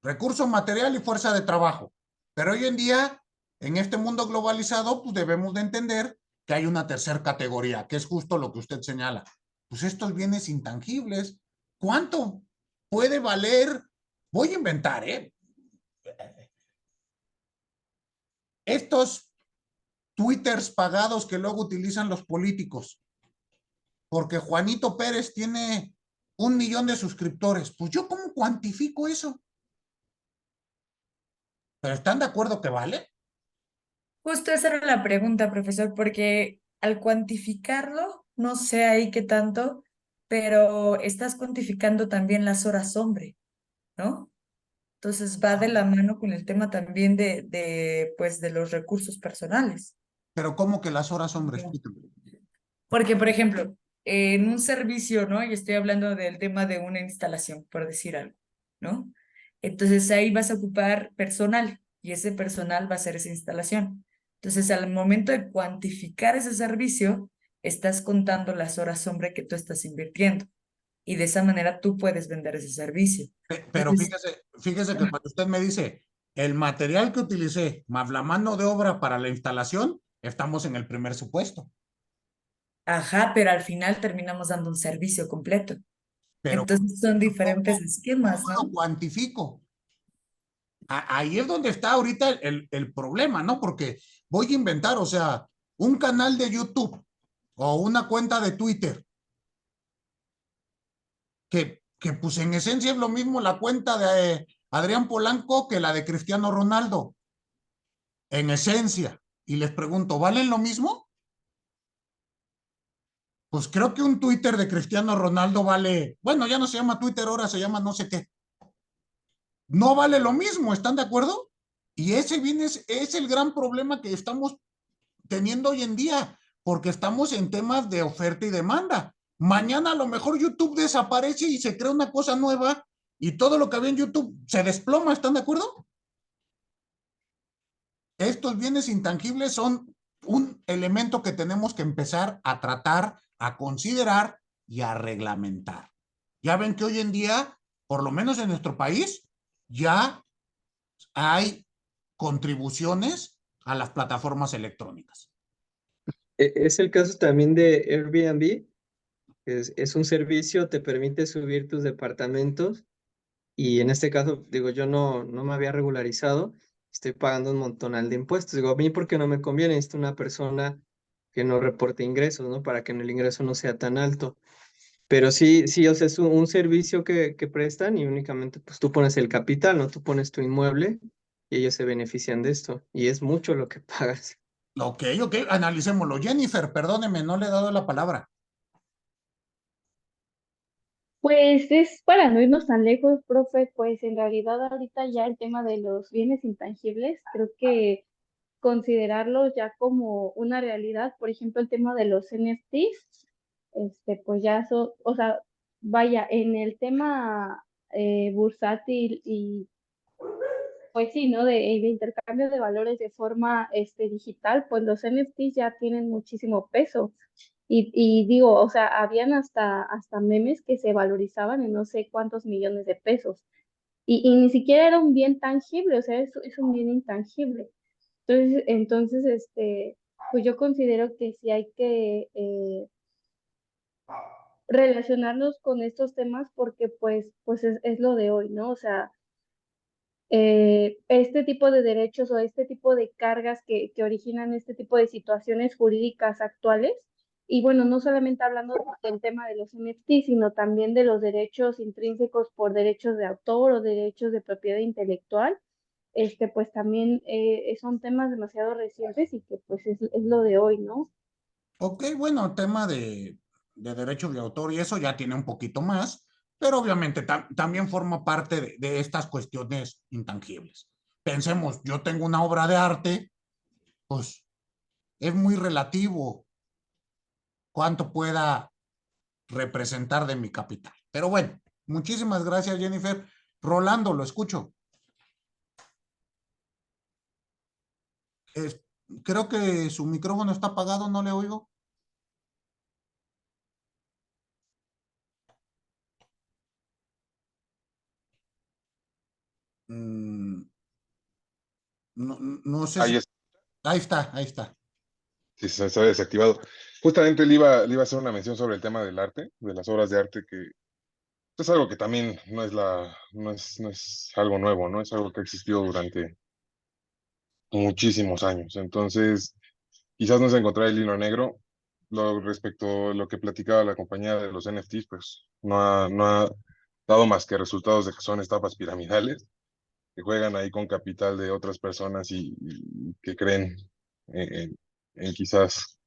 recurso material y fuerza de trabajo. Pero hoy en día, en este mundo globalizado, pues debemos de entender que hay una tercera categoría, que es justo lo que usted señala. Pues estos bienes intangibles, ¿cuánto puede valer? Voy a inventar, estos twitters pagados que luego utilizan los políticos, porque Juanito Pérez tiene 1 millón de suscriptores. Pues yo, ¿cómo cuantifico eso? ¿Pero están de acuerdo que vale? Justo esa era la pregunta, profesor, porque al cuantificarlo, no sé ahí qué tanto, pero estás cuantificando también las horas hombre, ¿no? Entonces va de la mano con el tema también pues, de los recursos personales. Pero ¿cómo que las horas, hombre? Explícame. Porque, por ejemplo, en un servicio, ¿no? Y estoy hablando del tema de una instalación, por decir algo, ¿no? Entonces ahí vas a ocupar personal y ese personal va a hacer esa instalación. Entonces, al momento de cuantificar ese servicio, estás contando las horas hombre que tú estás invirtiendo y de esa manera tú puedes vender ese servicio. Pero Entonces, fíjese que cuando usted me dice el material que utilicé más la mano de obra para la instalación, estamos en el primer supuesto. ajá, pero al final terminamos dando un servicio completo. Pero Entonces son diferentes ¿cómo esquemas, lo ¿no? cuantifico? Ahí es donde está ahorita el problema, ¿no? Porque voy a inventar, o sea, un canal de YouTube o una cuenta de Twitter, que pues en esencia es lo mismo la cuenta de Adrián Polanco que la de Cristiano Ronaldo, en esencia. Y les pregunto, ¿valen lo mismo? Pues creo que un Twitter de Cristiano Ronaldo vale, bueno, ya no se llama Twitter, ahora se llama no sé qué. No vale lo mismo, ¿están de acuerdo? Y ese viene, es el gran problema que estamos teniendo hoy en día, porque estamos en temas de oferta y demanda. Mañana a lo mejor YouTube desaparece y se crea una cosa nueva y todo lo que había en YouTube se desploma, ¿están de acuerdo? Estos bienes intangibles son un elemento que tenemos que empezar a tratar, a considerar y a reglamentar. Ya ven que hoy en día, por lo menos en nuestro país, ya hay contribuciones a las plataformas electrónicas. Es el caso también de Airbnb. Es un servicio, te permite subir tus departamentos y en este caso, digo, yo no me había regularizado, estoy pagando un montonal de impuestos. Digo, a mí porque no me conviene, necesito una persona que no reporte ingresos, ¿no? Para que el ingreso no sea tan alto. Pero sí, sí, o sea, es un servicio que prestan y únicamente pues tú pones el capital, ¿no? Tú pones tu inmueble y ellos se benefician de esto y es mucho lo que pagas. Ok, analicémoslo. Jennifer, perdóneme, no le he dado la palabra. Pues es para no irnos tan lejos, profe, pues en realidad ahorita ya el tema de los bienes intangibles, creo que considerarlos ya como una realidad, por ejemplo, el tema de los NFTs, pues ya son, o sea, vaya, en el tema bursátil y pues sí, ¿no? De intercambio de valores de forma digital, pues los NFTs ya tienen muchísimo peso. Y digo, o sea, habían hasta memes que se valorizaban en no sé cuántos millones de pesos. Y ni siquiera era un bien tangible, o sea, es un bien intangible. Entonces, pues yo considero que sí hay que relacionarnos con estos temas porque pues es lo de hoy, ¿no? O sea, este tipo de derechos o este tipo de cargas que originan este tipo de situaciones jurídicas actuales. Y bueno, no solamente hablando del tema de los NFT, sino también de los derechos intrínsecos por derechos de autor o derechos de propiedad intelectual, pues también son temas demasiado recientes y que pues es lo de hoy, ¿no? Ok, bueno, tema de derechos de autor y eso ya tiene un poquito más, pero obviamente también forma parte de estas cuestiones intangibles. Pensemos, yo tengo una obra de arte, pues es muy relativo cuánto pueda representar de mi capital. Pero bueno, Muchísimas gracias, Jennifer. Rolando, lo escucho. Es- Creo que su micrófono está apagado, no le oigo. Mm, no sé si... Ahí Ahí está, ahí está. sí, se había desactivado. Justamente le iba a hacer una mención sobre el tema del arte, de las obras de arte, que es algo que también no es algo nuevo, ¿no? Es algo que ha existido durante muchísimos años. Entonces, quizás no es encontrar el hilo negro. Respecto a lo que platicaba la compañía de los NFTs, pues no ha dado más que resultados de que son estafas piramidales, que juegan ahí con capital de otras personas y que creen en quizás,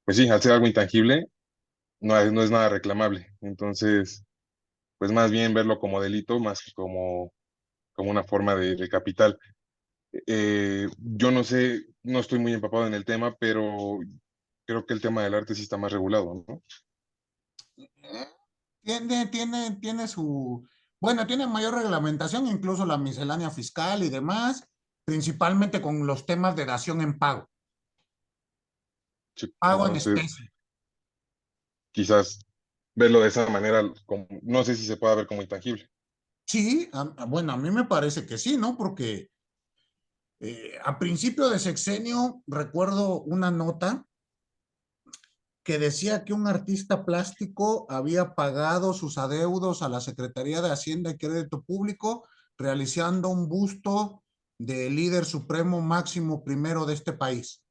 pues sí, al ser algo intangible, no es nada reclamable. Entonces, pues más bien verlo como delito, más que como una forma de capital. Yo no sé, no estoy muy empapado en el tema, pero creo que el tema del arte sí está más regulado, ¿no? Tiene su... Bueno, tiene mayor reglamentación, incluso la miscelánea fiscal y demás, principalmente con los temas de dación en pago. Sí, Pago en entonces, especie. quizás verlo de esa manera, no sé si se puede ver como intangible. Sí, bueno, a mí me parece que sí, ¿no? Porque a principio de sexenio recuerdo una nota que decía que un artista plástico había pagado sus adeudos a la Secretaría de Hacienda y Crédito Público realizando un busto del líder supremo máximo primero de este país.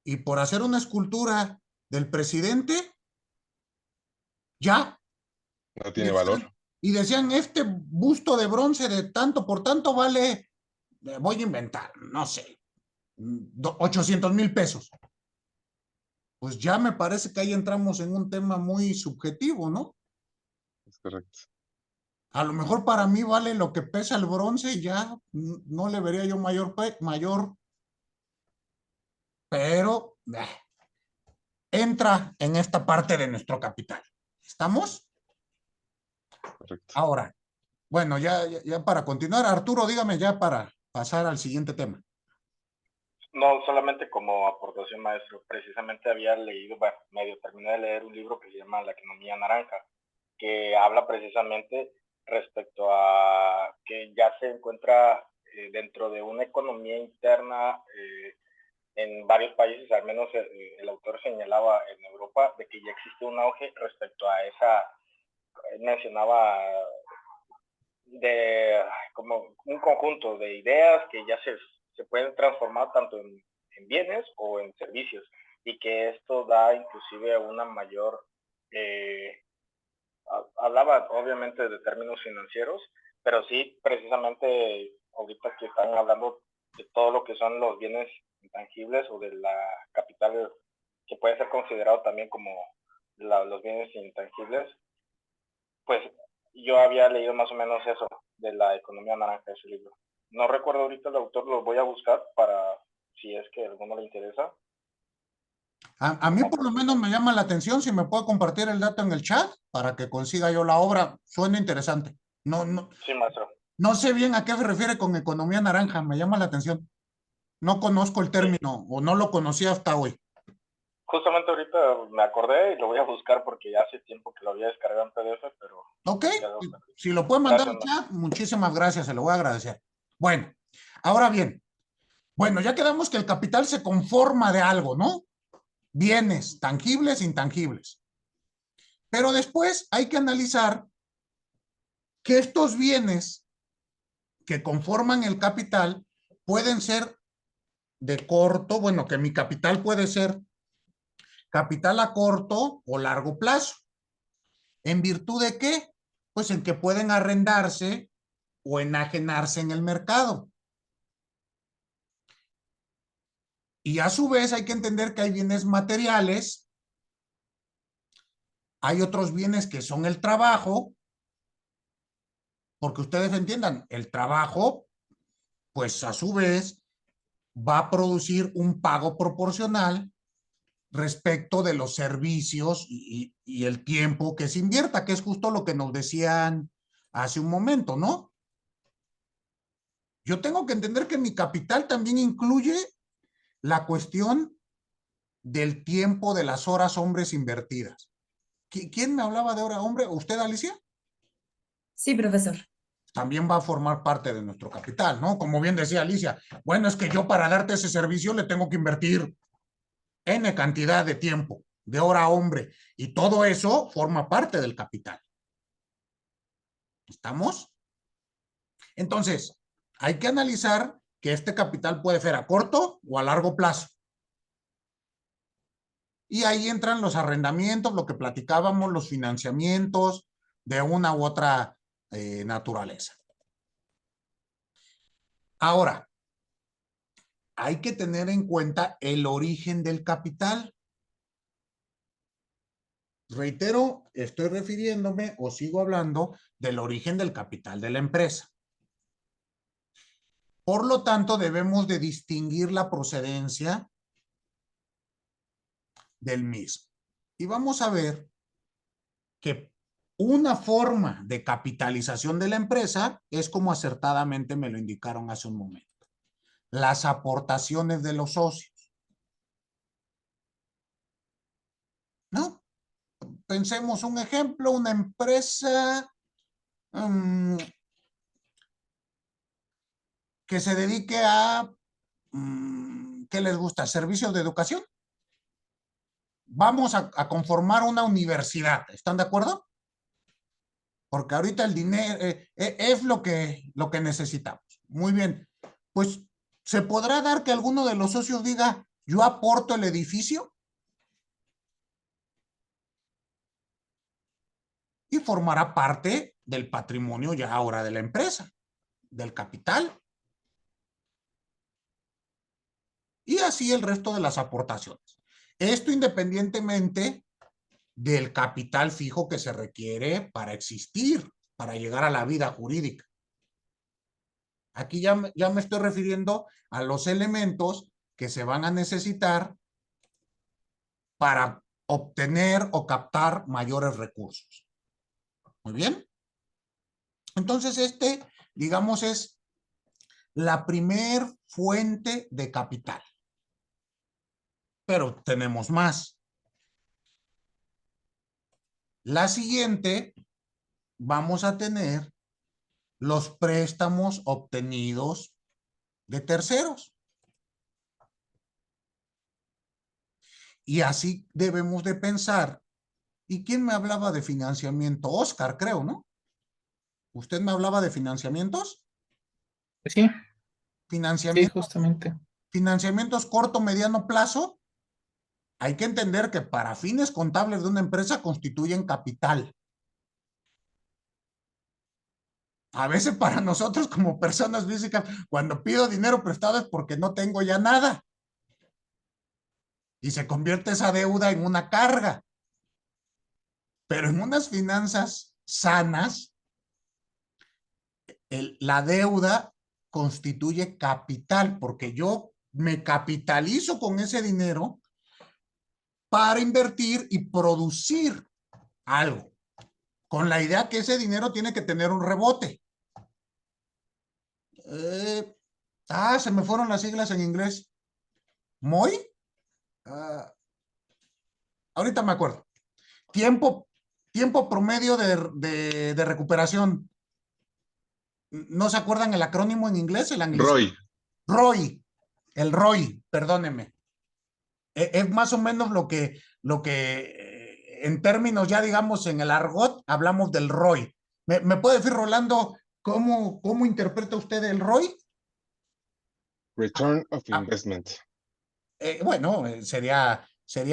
Y por hacer una escultura del presidente, ya. No Y tiene valor. decían, y decían, este busto de bronce de tanto por tanto vale, voy a inventar, no sé, 800,000 pesos. Pues ya me parece que ahí entramos en un tema muy subjetivo, ¿no? Es correcto. A lo mejor para mí vale lo que pesa el bronce y ya no le vería yo mayor, pero entra en esta parte de nuestro capital. ¿Estamos? Correcto. Ahora, bueno, ya para continuar, Arturo, dígame ya para pasar al siguiente tema. No, solamente como aportación, maestro. Precisamente había leído, bueno, medio terminé de leer un libro que se llama La economía naranja, que habla precisamente respecto a que ya se encuentra dentro de una economía interna en varios países, al menos el autor señalaba en Europa, de que ya existe un auge respecto a esa, mencionaba de como un conjunto de ideas que ya se pueden transformar tanto en bienes o en servicios, y que esto da inclusive una mayor, hablaba obviamente de términos financieros, pero sí precisamente ahorita que están hablando de todo lo que son los bienes intangibles o de la capital que puede ser considerado también como los bienes intangibles, pues yo había leído más o menos eso de la economía naranja, ese libro. No recuerdo ahorita el autor, lo voy a buscar para si es que a alguno le interesa. A mí por lo menos me llama la atención si me puede compartir el dato en el chat para que consiga yo la obra. Suena interesante. Sí, maestro. No sé bien a qué se refiere con economía naranja, me llama la atención. No conozco el término o no lo conocía hasta hoy. Justamente ahorita me acordé y lo voy a buscar porque ya hace tiempo que lo había descargado en PDF, pero... Ok, si lo puede mandar al chat, muchísimas gracias, se lo voy a agradecer. Bueno, ahora bien, bueno, ya quedamos que el capital se conforma de algo, ¿no? Bienes tangibles, intangibles. Pero después hay que analizar que estos bienes que conforman el capital pueden ser de corto, bueno, que mi capital puede ser capital a corto o largo plazo. ¿En virtud de qué? Pues en que pueden arrendarse o enajenarse en el mercado. Y a su vez hay que entender que hay bienes materiales, hay otros bienes que son el trabajo, porque ustedes entiendan, el trabajo, pues a su vez va a producir un pago proporcional respecto de los servicios y el tiempo que se invierta, que es justo lo que nos decían hace un momento, ¿no? Yo tengo que entender que mi capital también incluye la cuestión del tiempo de las horas hombres invertidas. ¿Quién me hablaba de hora hombre? ¿Usted, Alicia? Sí, profesor. También va a formar parte de nuestro capital, ¿no? Como bien decía Alicia, bueno, es que yo para darte ese servicio le tengo que invertir N cantidad de tiempo, de hora hombre, y todo eso forma parte del capital. ¿Estamos? Entonces, hay que analizar que este capital puede ser a corto o a largo plazo. Y ahí entran los arrendamientos, lo que platicábamos, los financiamientos de una u otra naturaleza. Ahora, hay que tener en cuenta el origen del capital. Reitero, estoy refiriéndome o sigo hablando del origen del capital de la empresa. Por lo tanto, debemos de distinguir la procedencia del mismo. Y vamos a ver que una forma de capitalización de la empresa es como acertadamente me lo indicaron hace un momento. Las aportaciones de los socios. ¿No? Pensemos un ejemplo, una empresa que se dedique a, ¿qué les gusta? Servicios de educación. Vamos a conformar una universidad, ¿están de acuerdo? Porque ahorita el dinero es lo que necesitamos. Muy bien, pues ¿se podrá dar que alguno de los socios diga, yo aporto el edificio? Y formará parte del patrimonio ya ahora de la empresa, del capital. Y así el resto de las aportaciones. Esto independientemente del capital fijo que se requiere para existir, para llegar a la vida jurídica. Aquí ya me estoy refiriendo a los elementos que se van a necesitar para obtener o captar mayores recursos. Muy bien. Entonces, digamos, es la primer fuente de capital. Pero tenemos más. La siguiente, vamos a tener los préstamos obtenidos de terceros. Y así debemos de pensar. ¿Y quién me hablaba de financiamiento? Oscar, creo, ¿no? ¿Usted me hablaba de financiamientos? Sí, Financiamientos, justamente. financiamientos corto, mediano plazo. Hay que entender que para fines contables de una empresa constituyen capital. A veces para nosotros como personas físicas, cuando pido dinero prestado es porque no tengo ya nada. Y se convierte esa deuda en una carga. Pero en unas finanzas sanas, la deuda constituye capital, porque yo me capitalizo con ese dinero para invertir y producir algo, con la idea que ese dinero tiene que tener un rebote. Se me fueron las siglas en inglés. ¿MOI? Ahorita me acuerdo. Tiempo promedio de recuperación. ¿No se acuerdan el acrónimo en inglés? El anglicismo. ROI. El ROI, perdónenme. Es más o menos lo que en términos ya digamos en el argot hablamos del ROI. ¿Me puede decir, Rolando, cómo interpreta usted el ROI? Return of Investment. Bueno, sería el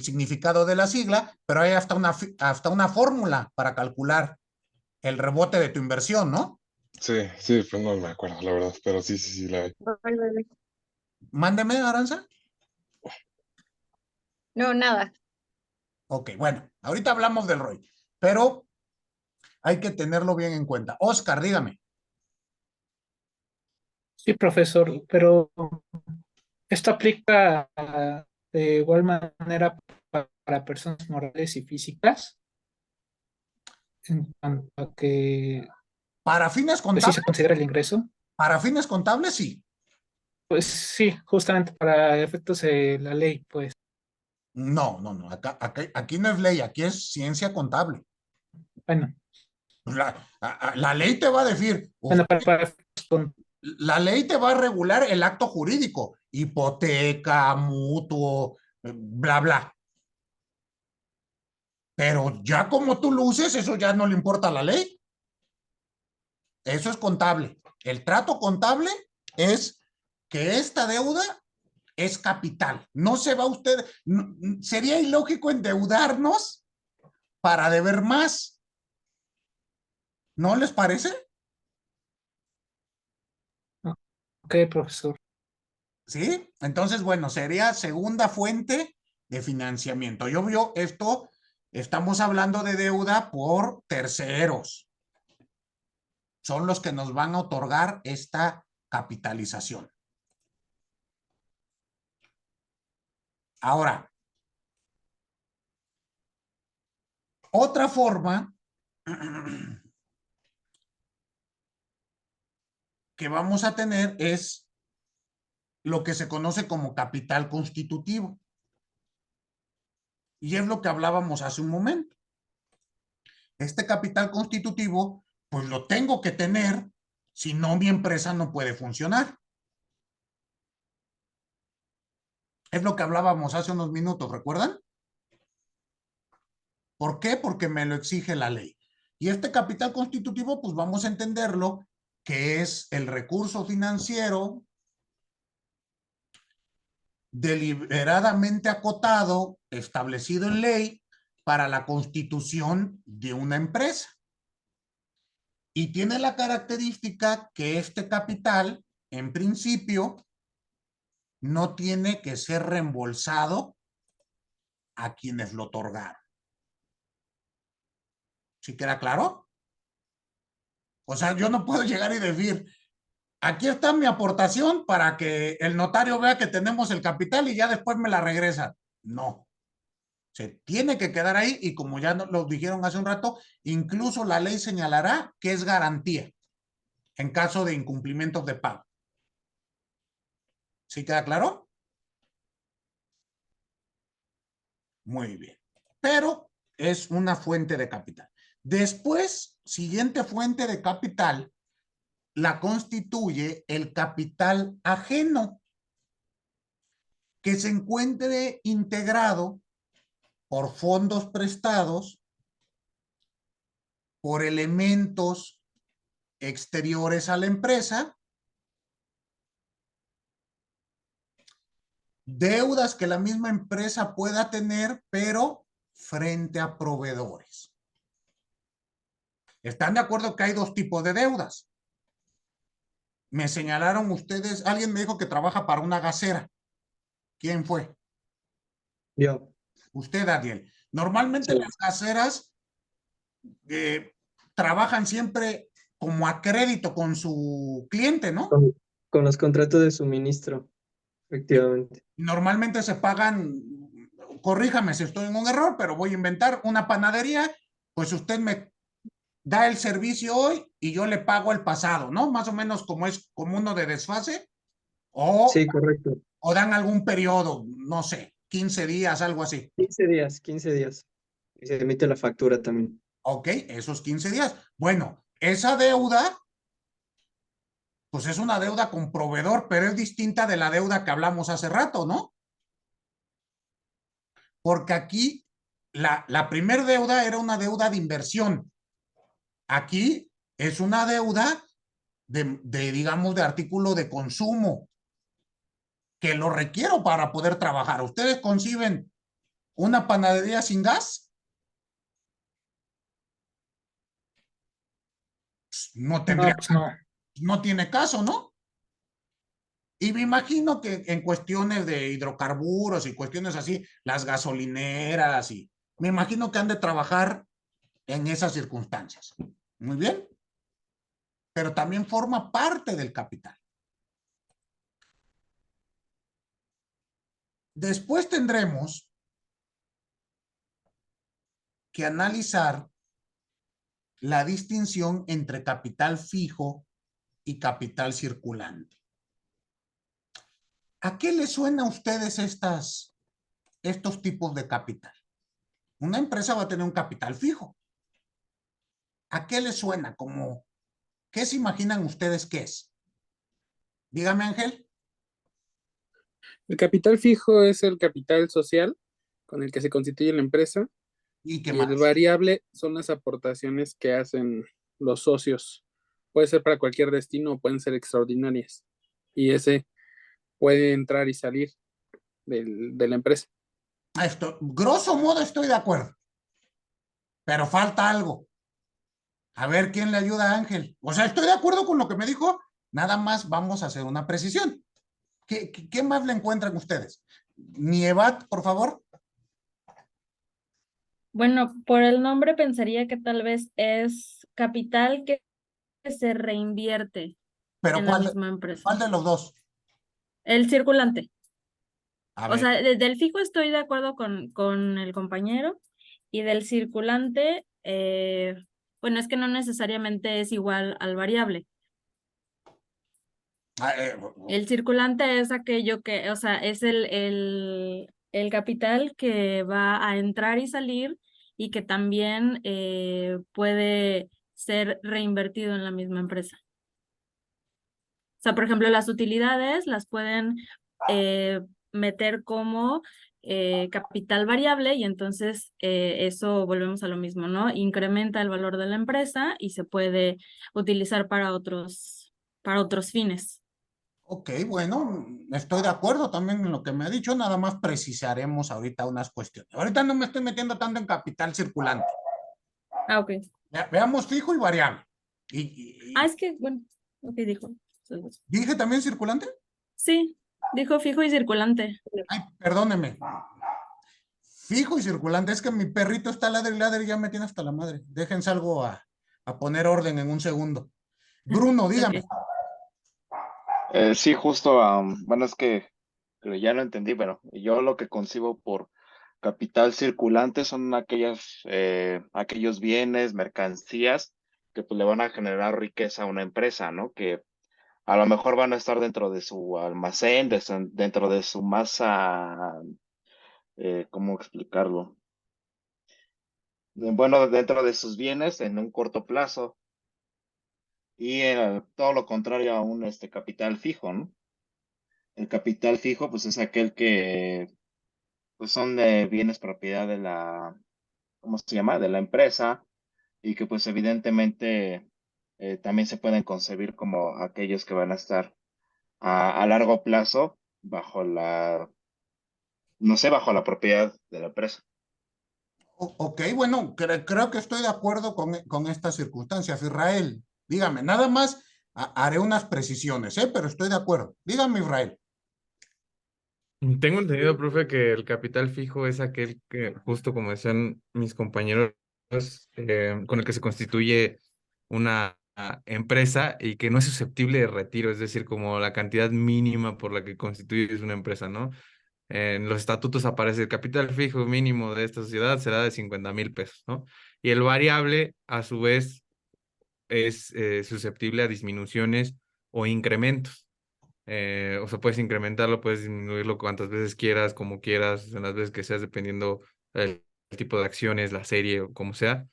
significado de la sigla, pero hay hasta una fórmula para calcular el rebote de tu inversión, ¿no? Sí, pues no me acuerdo, la verdad, pero sí, la hay. Mándeme, Aranza. No, nada. Ok, bueno, ahorita hablamos del ROI, pero hay que tenerlo bien en cuenta. Oscar, dígame. Sí, profesor, pero Esto aplica de igual manera para personas morales y físicas, en cuanto a que Para fines pues, sí se contables, considera el ingreso. para fines contables, sí. Pues sí, justamente para efectos de la ley, pues. No, no, no. Aquí no es ley, aquí es ciencia contable. Bueno, La ley te va a decir, bueno, la ley te va a regular el acto jurídico, hipoteca, mutuo, bla, bla. Pero ya como tú luces, eso ya no le importa a la ley. Eso es contable. El trato contable es que esta deuda es capital. No se va usted, sería ilógico endeudarnos para deber más. ¿No les parece? ok, profesor. ¿Sí? Entonces, bueno, sería segunda fuente de financiamiento. Yo veo esto, estamos hablando de deuda por terceros. Son los que nos van a otorgar esta capitalización. Ahora, otra forma que vamos a tener es lo que se conoce como capital constitutivo. Y es lo que hablábamos hace un momento. Este capital constitutivo, pues lo tengo que tener, si no mi empresa no puede funcionar. Es lo que hablábamos hace unos minutos, ¿recuerdan? ¿Por qué? Porque me lo exige la ley. Y este capital constitutivo, pues vamos a entenderlo, que es el recurso financiero deliberadamente acotado, establecido en ley, para la constitución de una empresa. Y tiene la característica que este capital, en principio, no tiene que ser reembolsado a quienes lo otorgaron. ¿Sí queda claro? O sea, yo no puedo llegar y decir, aquí está mi aportación para que el notario vea que tenemos el capital y ya después me la regresa. No. Se tiene que quedar ahí y como ya lo dijeron hace un rato, incluso la ley señalará que es garantía en caso de incumplimientos de pago. ¿Sí queda claro? Muy bien. Pero es una fuente de capital. Después, siguiente fuente de capital, la constituye el capital ajeno, que se encuentre integrado por fondos prestados, por elementos exteriores a la empresa, deudas que la misma empresa pueda tener, pero frente a proveedores. ¿Están de acuerdo que hay dos tipos de deudas? Me señalaron ustedes, alguien me dijo que trabaja para una gasera. ¿Quién fue? Yo. Usted, Daniel. Normalmente Sí. las gaseras trabajan siempre como a crédito con su cliente, ¿no? Con los contratos de suministro, efectivamente. Normalmente se pagan, corríjame si estoy en un error, pero voy a inventar una panadería, pues usted me da el servicio hoy y yo le pago el pasado, ¿no? Más o menos como es como uno de desfase, Sí, correcto. o dan algún periodo, no sé, 15 días, algo así. 15 días, 15 días. Y se emite la factura también. Ok, esos 15 días. Bueno, esa deuda, pues es una deuda con proveedor, pero es distinta de la deuda que hablamos hace rato, ¿no? Porque aquí la primer deuda era una deuda de inversión. Aquí es una deuda digamos, de artículo de consumo, que lo requiero para poder trabajar. ¿Ustedes conciben una panadería sin gas? Pues no tendría, no tiene caso, ¿no? Y me imagino que en cuestiones de hidrocarburos y cuestiones así, las gasolineras y me imagino que han de trabajar en esas circunstancias. Muy bien. Pero también forma parte del capital. Después tendremos que analizar la distinción entre capital fijo y capital circulante. ¿A qué les suena a ustedes estos tipos de capital? Una empresa va a tener un capital fijo. ¿A qué les suena? ¿Qué se imaginan ustedes que es? Dígame, Ángel. El capital fijo es el capital social con el que se constituye la empresa. ¿Y qué Y el más? variable son las aportaciones que hacen los socios. Puede ser para cualquier destino o pueden ser extraordinarias. Y ese puede entrar y salir de la empresa. Grosso modo estoy de acuerdo. Pero falta algo. A ver quién le ayuda a Ángel. O sea, estoy de acuerdo con lo que me dijo. Nada más vamos a hacer una precisión. ¿Qué más le encuentran ustedes? Nievat, por favor. Bueno, por el nombre pensaría que tal vez es capital que se reinvierte Pero en la misma empresa. ¿cuál de los dos? El circulante. A O ver. sea, del fijo estoy de acuerdo con el compañero y del circulante, bueno, es que no necesariamente es igual al variable. El circulante es aquello que, o sea, es el capital que va a entrar y salir y que también puede ser reinvertido en la misma empresa. O sea, por ejemplo, las utilidades las pueden meter como capital variable y entonces eso volvemos a lo mismo, ¿no? Incrementa el valor de la empresa y se puede utilizar para otros fines. Ok, bueno, estoy de acuerdo también en lo que me ha dicho, nada más precisaremos ahorita unas cuestiones. Ahorita no me estoy metiendo tanto en capital circulante. Ah, ok. Veamos fijo y variable. Es que, bueno, ok, dijo. ¿Dije también circulante? Sí, dijo fijo y circulante. Ay, perdóneme. Fijo y circulante, es que mi perrito está ladre y ladre y ya me tiene hasta la madre. Déjense algo a poner orden en un segundo. Bruno, dígame. Sí, justo, bueno, es que ya lo entendí, bueno, yo lo que concibo por capital circulante son aquellos bienes, mercancías que pues le van a generar riqueza a una empresa, ¿no? Que a lo mejor van a estar dentro de su almacén, dentro de su masa, ¿cómo explicarlo? Bueno, dentro de sus bienes en un corto plazo y todo lo contrario a un capital fijo, ¿no? El capital fijo, pues es aquel que pues son de bienes propiedad de ¿cómo se llama? De la empresa y que pues evidentemente también se pueden concebir como aquellos que van a estar a largo plazo bajo no sé, bajo la propiedad de la empresa. Ok, bueno, creo que estoy de acuerdo con estas circunstancias. Israel, dígame, nada más haré unas precisiones, pero estoy de acuerdo. Dígame, Israel. Tengo entendido, profe, que el capital fijo es aquel que, justo como decían mis compañeros, con el que se constituye una empresa y que no es susceptible de retiro, es decir, como la cantidad mínima por la que constituyes una empresa, ¿no? En los estatutos aparece el capital fijo mínimo de esta sociedad será de 50,000 pesos, ¿no? Y el variable, a su vez, es susceptible a disminuciones o incrementos. O sea, puedes incrementarlo, puedes disminuirlo cuantas veces quieras, como quieras, en las veces que seas, dependiendo el tipo de acciones, la serie o como sea.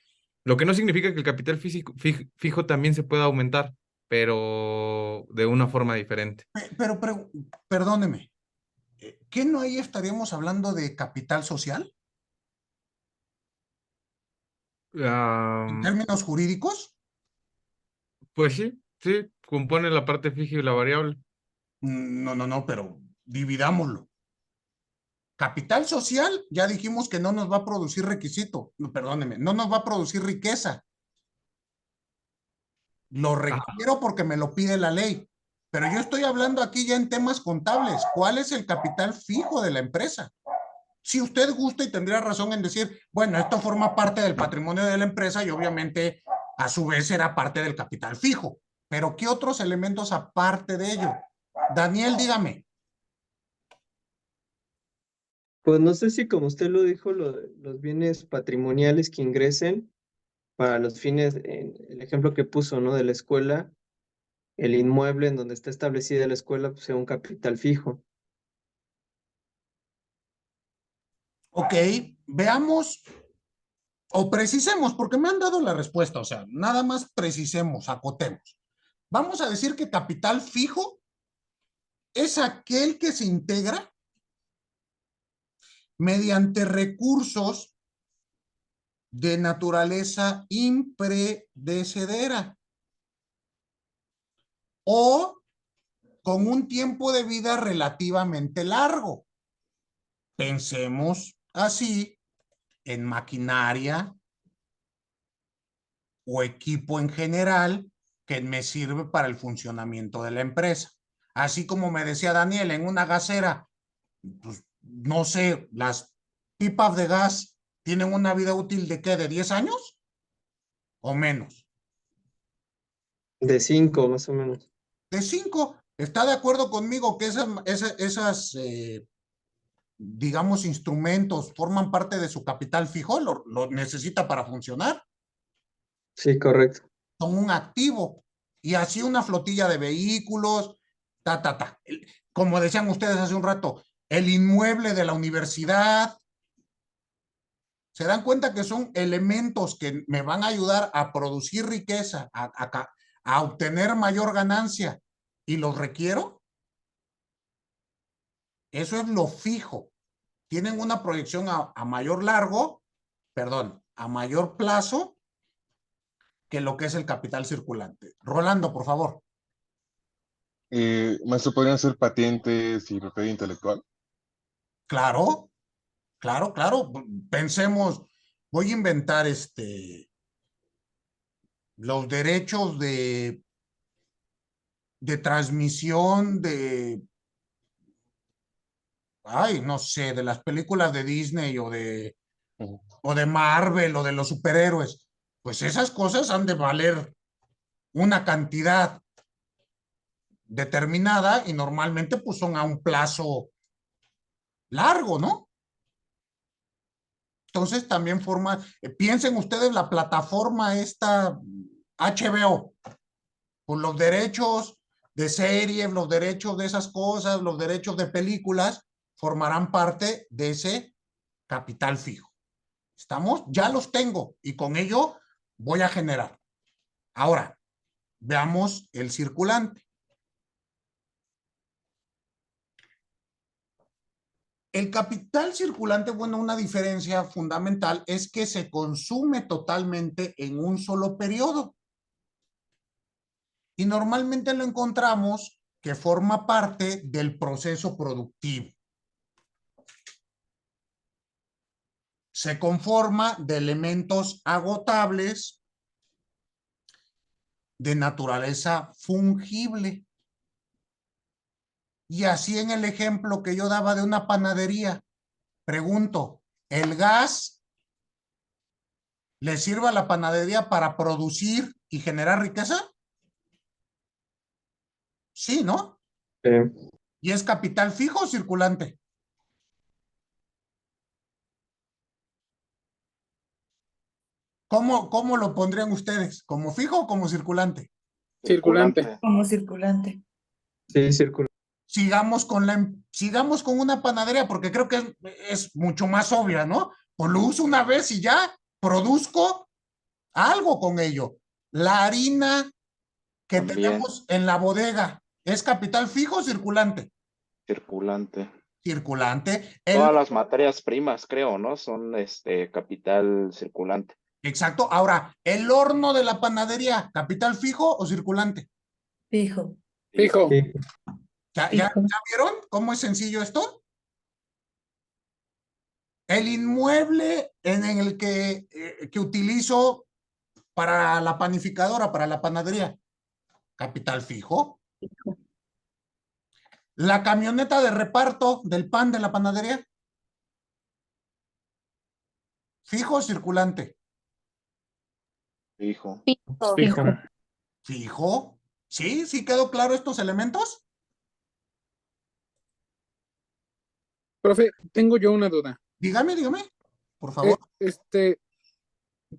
Lo que no significa que el capital fijo también se pueda aumentar, pero de una forma diferente. Pero perdóneme, ¿qué no ahí estaríamos hablando de capital social? ¿En términos jurídicos? Pues sí, compone la parte fija y la variable. No, pero dividámoslo. Capital social, ya dijimos que no nos va a producir requisito, no, perdóneme, no nos va a producir riqueza. Lo requiero porque me lo pide la ley. Pero yo estoy hablando aquí ya en temas contables. ¿Cuál es el capital fijo de la empresa? Si usted gusta y tendría razón en decir, bueno, esto forma parte del patrimonio de la empresa y obviamente a su vez será parte del capital fijo. Pero ¿qué otros elementos aparte de ello? Daniel, dígame. Pues no sé si como usted lo dijo, los bienes patrimoniales que ingresen para los fines, en el ejemplo que puso, ¿no? De la escuela, el inmueble en donde está establecida la escuela, pues sea un capital fijo. Ok, veamos o precisemos, porque me han dado la respuesta, o sea, nada más precisemos, acotemos. Vamos a decir que capital fijo es aquel que se integra mediante recursos de naturaleza impredecedera o con un tiempo de vida relativamente largo. Pensemos así en maquinaria o equipo en general que me sirve para el funcionamiento de la empresa. Así como me decía Daniel, en una gasera, pues, no sé, las pipas de gas tienen una vida útil de ¿qué? ¿De 10 años? ¿O menos? De 5, más o menos. De 5. ¿Está de acuerdo conmigo que esas digamos, instrumentos forman parte de su capital fijo? ¿Lo necesita para funcionar? Sí, correcto. Son un activo. Y así una flotilla de vehículos, ta. Como decían ustedes hace un rato, el inmueble de la universidad. ¿Se dan cuenta que son elementos que me van a ayudar a producir riqueza, a obtener mayor ganancia y los requiero? Eso es lo fijo. Tienen una proyección a mayor largo, perdón, a mayor plazo que lo que es el capital circulante. Rolando, por favor. Maestro, ¿podrían ser patentes y propiedad intelectual? Claro. Pensemos, voy a inventar los derechos de transmisión ay, no sé, de las películas de Disney Ujú. o de Marvel o de los superhéroes. Pues esas cosas han de valer una cantidad determinada y normalmente pues son a un plazo largo, ¿no? Entonces también piensen ustedes la plataforma esta HBO, por los derechos de series, los derechos de esas cosas, los derechos de películas, formarán parte de ese capital fijo. ¿Estamos? Ya los tengo y con ello voy a generar. Ahora, veamos el circulante. El capital circulante, bueno, una diferencia fundamental es que se consume totalmente en un solo periodo. Y normalmente lo encontramos que forma parte del proceso productivo. Se conforma de elementos agotables de naturaleza fungible. Y así en el ejemplo que yo daba de una panadería, pregunto, ¿el gas le sirve a la panadería para producir y generar riqueza? Sí, ¿no? ¿Y es capital fijo o circulante? ¿Cómo lo pondrían ustedes? ¿Como fijo o como circulante? Circulante. Como circulante. Sí, circulante. Sigamos con una panadería, porque creo que es mucho más obvia, ¿no? Pues lo uso una vez y ya produzco algo con ello. La harina que También. tenemos en la bodega, ¿es capital fijo o circulante? Circulante. Circulante. Todas las materias primas, creo, ¿no? Son capital circulante. Exacto. Ahora, el horno de la panadería, ¿capital fijo o circulante? Fijo. Fijo. Sí. ¿Ya vieron cómo es sencillo esto? El inmueble en el que utilizo para la panificadora, para la panadería, capital fijo. La camioneta de reparto del pan de la panadería, fijo o circulante. Fijo. Fijo. Fijo. ¿Sí quedó claro estos elementos? Profe, tengo yo una duda. Dígame, por favor.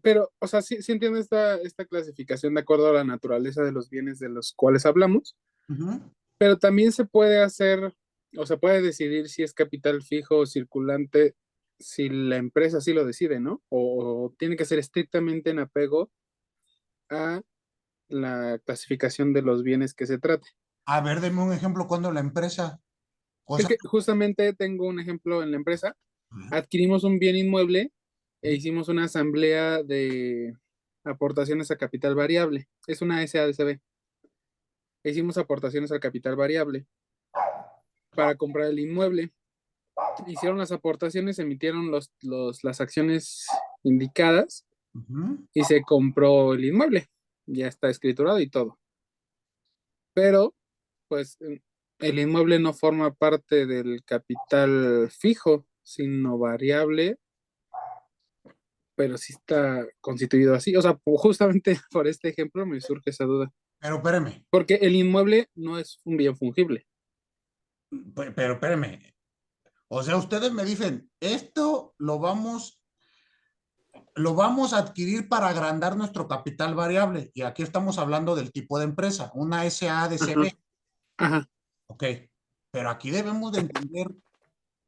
Pero, o sea, sí entiendo esta clasificación de acuerdo a la naturaleza de los bienes de los cuales hablamos, Ujú. pero también se puede hacer, o se puede decidir si es capital fijo o circulante, si la empresa sí lo decide, ¿no? O tiene que ser estrictamente en apego a la clasificación de los bienes que se trate. A ver, deme un ejemplo cuando la empresa, o Es sea, que justamente tengo un ejemplo en la empresa. Adquirimos un bien inmueble e hicimos una asamblea de aportaciones a capital variable. Es una SADCB. Hicimos aportaciones al capital variable para comprar el inmueble. Hicieron las aportaciones, emitieron las acciones indicadas ujú. y se compró el inmueble. Ya está escriturado y todo. Pero, pues, el inmueble no forma parte del capital fijo, sino variable, pero sí está constituido así. O sea, justamente por este ejemplo me surge esa duda. Pero espéreme, Porque el inmueble no es un bien fungible. pero espéreme. O sea, ustedes me dicen, esto lo vamos a adquirir para agrandar nuestro capital variable. Y aquí estamos hablando del tipo de empresa, una SADCB. Ajá. Ok, pero aquí debemos de entender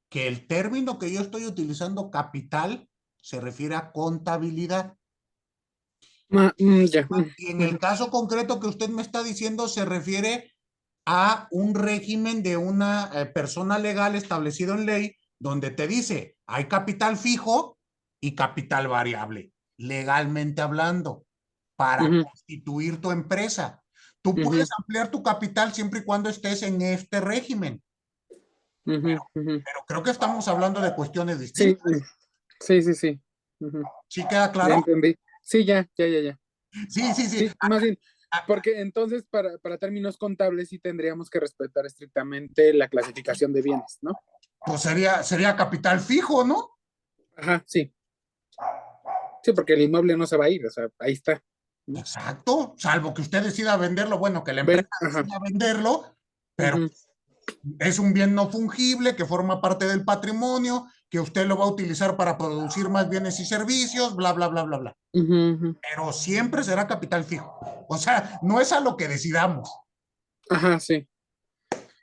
que el término que yo estoy utilizando, capital, se refiere a contabilidad. Ya. Y en el caso concreto que usted me está diciendo, se refiere a un régimen de una persona legal establecido en ley, donde te dice, hay capital fijo y capital variable, legalmente hablando, para constituir tu empresa. Tú puedes ampliar tu capital siempre y cuando estés en este régimen. Pero creo que estamos hablando de cuestiones Sí, distintas. sí. ¿Sí queda Ya claro? entendí. Sí, ya. Sí. Sí, más bien, porque entonces para términos contables sí tendríamos que respetar estrictamente la clasificación de bienes, ¿no? Pues sería capital fijo, ¿no? Ajá, sí. Sí, porque el inmueble no se va a ir, o sea, ahí está. Exacto, salvo que usted decida venderlo, bueno, que la empresa decida venderlo, pero es un bien no fungible que forma parte del patrimonio, que usted lo va a utilizar para producir más bienes y servicios, bla, bla, bla, bla, bla. Pero siempre será capital fijo. O sea, no es a lo que decidamos. Ajá, sí.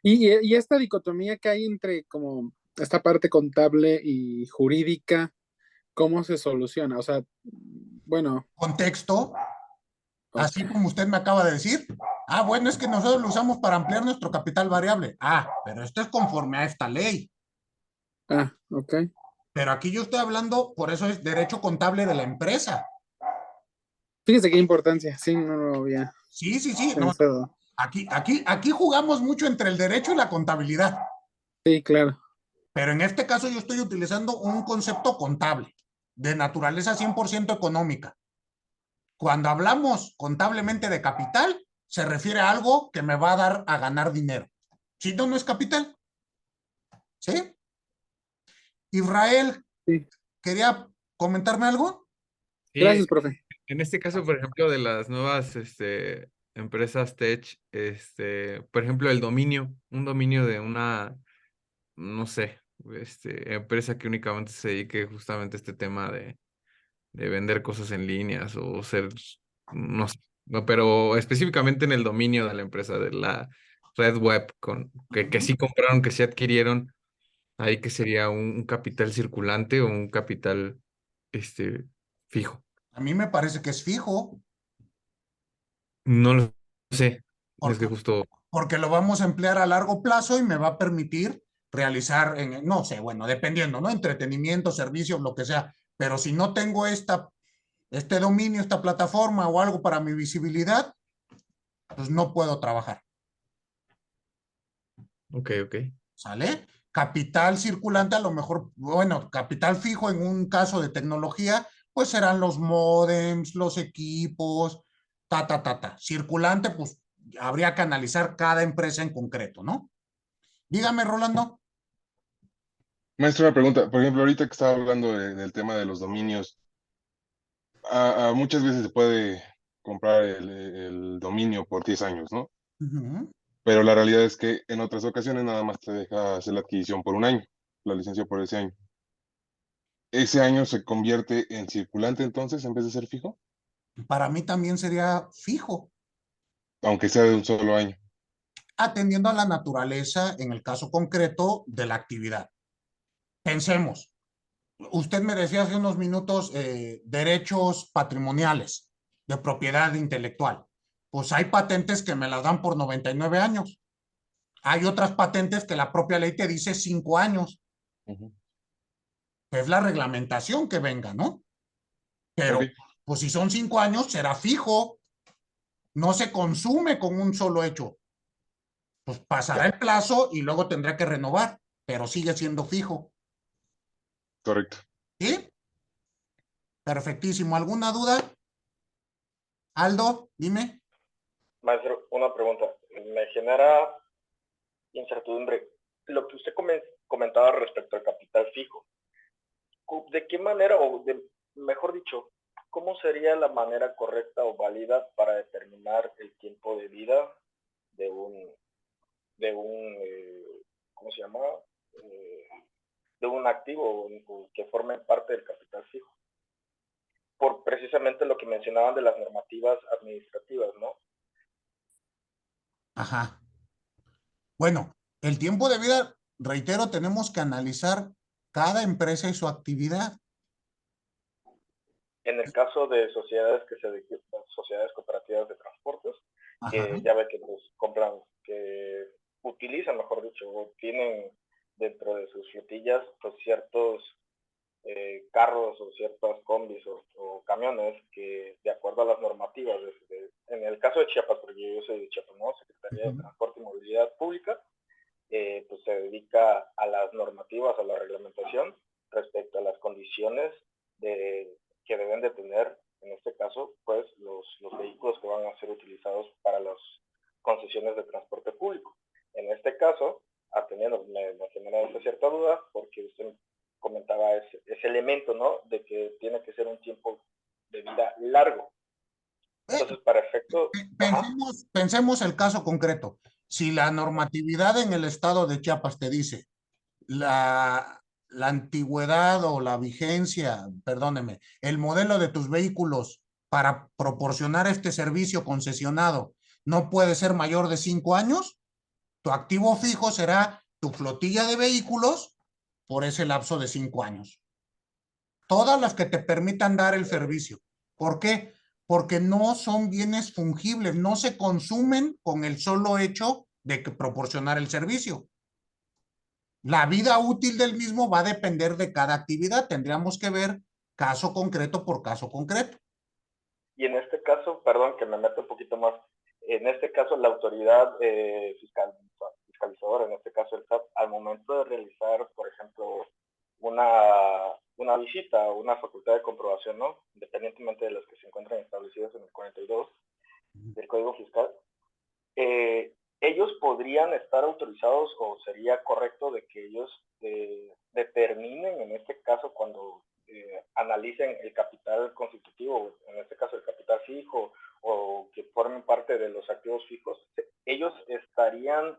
Y esta dicotomía que hay entre como esta parte contable y jurídica, ¿cómo se soluciona? O sea, bueno. Contexto, así como usted me acaba de decir. Ah, bueno, es que nosotros lo usamos para ampliar nuestro capital variable. Ah, pero esto es conforme a esta ley. Ah, ok. Pero aquí yo estoy hablando, por eso es derecho contable de la empresa. Fíjese qué importancia, sí, no lo había Sí. No, pensado. aquí jugamos mucho entre el derecho y la contabilidad. Sí, claro. Pero en este caso yo estoy utilizando un concepto contable, de naturaleza 100% económica. Cuando hablamos contablemente de capital, se refiere a algo que me va a dar a ganar dinero. Si no, no es capital. ¿Sí? Israel, ¿quería comentarme algo? Sí, Gracias, profe. en este caso, por ejemplo, de las nuevas empresas tech, por ejemplo, un dominio de una, no sé, empresa que únicamente se dedique justamente a este tema de vender cosas en líneas o ser, no sé, no, pero específicamente en el dominio de la empresa, de la red web, que sí compraron, que sí adquirieron, ahí que sería un capital circulante o un capital fijo. A mí me parece que es fijo. No lo sé, es que justo... Porque lo vamos a emplear a largo plazo y me va a permitir realizar, no sé, bueno, dependiendo, ¿no? Entretenimiento, servicios, lo que sea. Pero si no tengo este dominio, esta plataforma o algo para mi visibilidad, pues no puedo trabajar. Ok. ¿Sale? Capital circulante, a lo mejor, bueno, capital fijo en un caso de tecnología, pues serán los módems, los equipos, Circulante, pues habría que analizar cada empresa en concreto, ¿no? Dígame, Rolando. Maestro, una pregunta. Por ejemplo, ahorita que estaba hablando del tema de los dominios, muchas veces se puede comprar el dominio por 10 años, ¿no? Pero la realidad es que en otras ocasiones nada más te deja hacer la adquisición por un año. la licencia por ese año. ¿Ese año se convierte en circulante entonces en vez de ser fijo? Para mí también sería fijo, Aunque sea de un solo año. atendiendo a la naturaleza en el caso concreto de la actividad. Pensemos, usted me decía hace unos minutos derechos patrimoniales de propiedad intelectual. Pues hay patentes que me las dan por 99 años. Hay otras patentes que la propia ley te dice 5 años. Es la reglamentación que venga, ¿no? Pero, pues si son 5 años, será fijo. No se consume con un solo hecho. Pues pasará el plazo y luego tendrá que renovar, pero sigue siendo fijo. Correcto. ¿Sí? Perfectísimo. ¿Alguna duda? Aldo, dime. Maestro, una pregunta. Me genera incertidumbre. Lo que usted comentaba respecto al capital fijo. ¿De qué manera, mejor dicho, cómo sería la manera correcta o válida para determinar el tiempo de vida de un ¿cómo se llama? De un activo que forme parte del capital fijo? Por precisamente lo que mencionaban de las normativas administrativas, ¿no? Ajá. Bueno, el tiempo de vida, reitero, tenemos que analizar cada empresa y su actividad. En el caso de sociedades sociedades cooperativas de transportes, que ya ve que pues compran, que utilizan, mejor dicho, o tienen dentro de sus flotillas pues ciertos carros o ciertas combis o camiones que de acuerdo a las normativas, en el caso de Chiapas, porque yo soy de Chiapas, ¿no? Secretaría de Transporte y Movilidad Pública, pues se dedica a las normativas, a la reglamentación respecto a las condiciones que deben de tener, en este caso, pues los vehículos que van a ser utilizados para las concesiones de transporte público. En este caso, me genera esa cierta duda porque usted comentaba ese elemento, ¿no? De que tiene que ser un tiempo de vida largo. Entonces, para efecto... Pensemos el caso concreto. Si la normatividad en el estado de Chiapas te dice la antigüedad o la vigencia, perdóneme, el modelo de tus vehículos para proporcionar este servicio concesionado no puede ser mayor de 5 años, tu activo fijo será tu flotilla de vehículos por ese lapso de 5 años. Todas las que te permitan dar el servicio. ¿Por qué? Porque no son bienes fungibles, no se consumen con el solo hecho de proporcionar el servicio. La vida útil del mismo va a depender de cada actividad. Tendríamos que ver caso concreto por caso concreto. Y en este caso, perdón que me meto un poquito más, en este caso la autoridad fiscalizadora, en este caso el SAT, al momento de realizar, por ejemplo, una visita o una facultad de comprobación, ¿no? Independientemente de las que se encuentran establecidas en el 42 del Código Fiscal, ellos podrían estar autorizados o sería correcto de que ellos determinen, en este caso, cuando analicen el capital constitutivo, en este caso el capital fijo, o que formen parte de los activos fijos, ellos estarían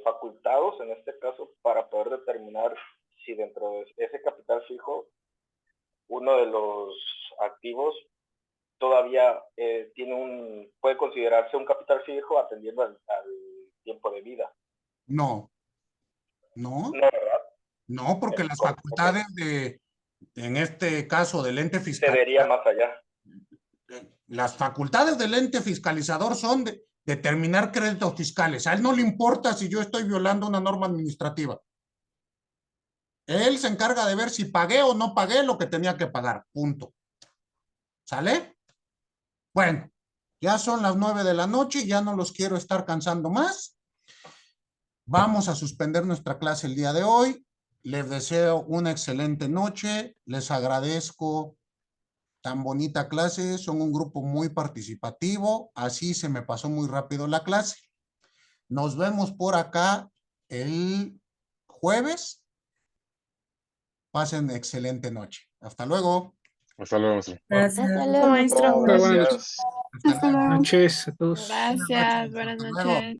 facultados, en este caso, para poder determinar si dentro de ese capital fijo, uno de los activos todavía puede considerarse un capital fijo atendiendo al tiempo de vida. No, porque las facultades en este caso del ente fiscalizador. Se vería más allá. Las facultades del ente fiscalizador son de determinar créditos fiscales. A él no le importa si yo estoy violando una norma administrativa. Él se encarga de ver si pagué o no pagué lo que tenía que pagar. Punto. ¿Sale? Bueno, ya son las 9 de la noche, ya no los quiero estar cansando más. Vamos a suspender nuestra clase el día de hoy. Les deseo una excelente noche. Les agradezco tan bonita clase. Son un grupo muy participativo. Así se me pasó muy rápido la clase. Nos vemos por acá el jueves. Pasen excelente noche. Hasta luego. Hasta luego, maestro. Gracias. Hasta luego, maestro. Buenas noches. Buenas noches a todos. Gracias, buenas noches.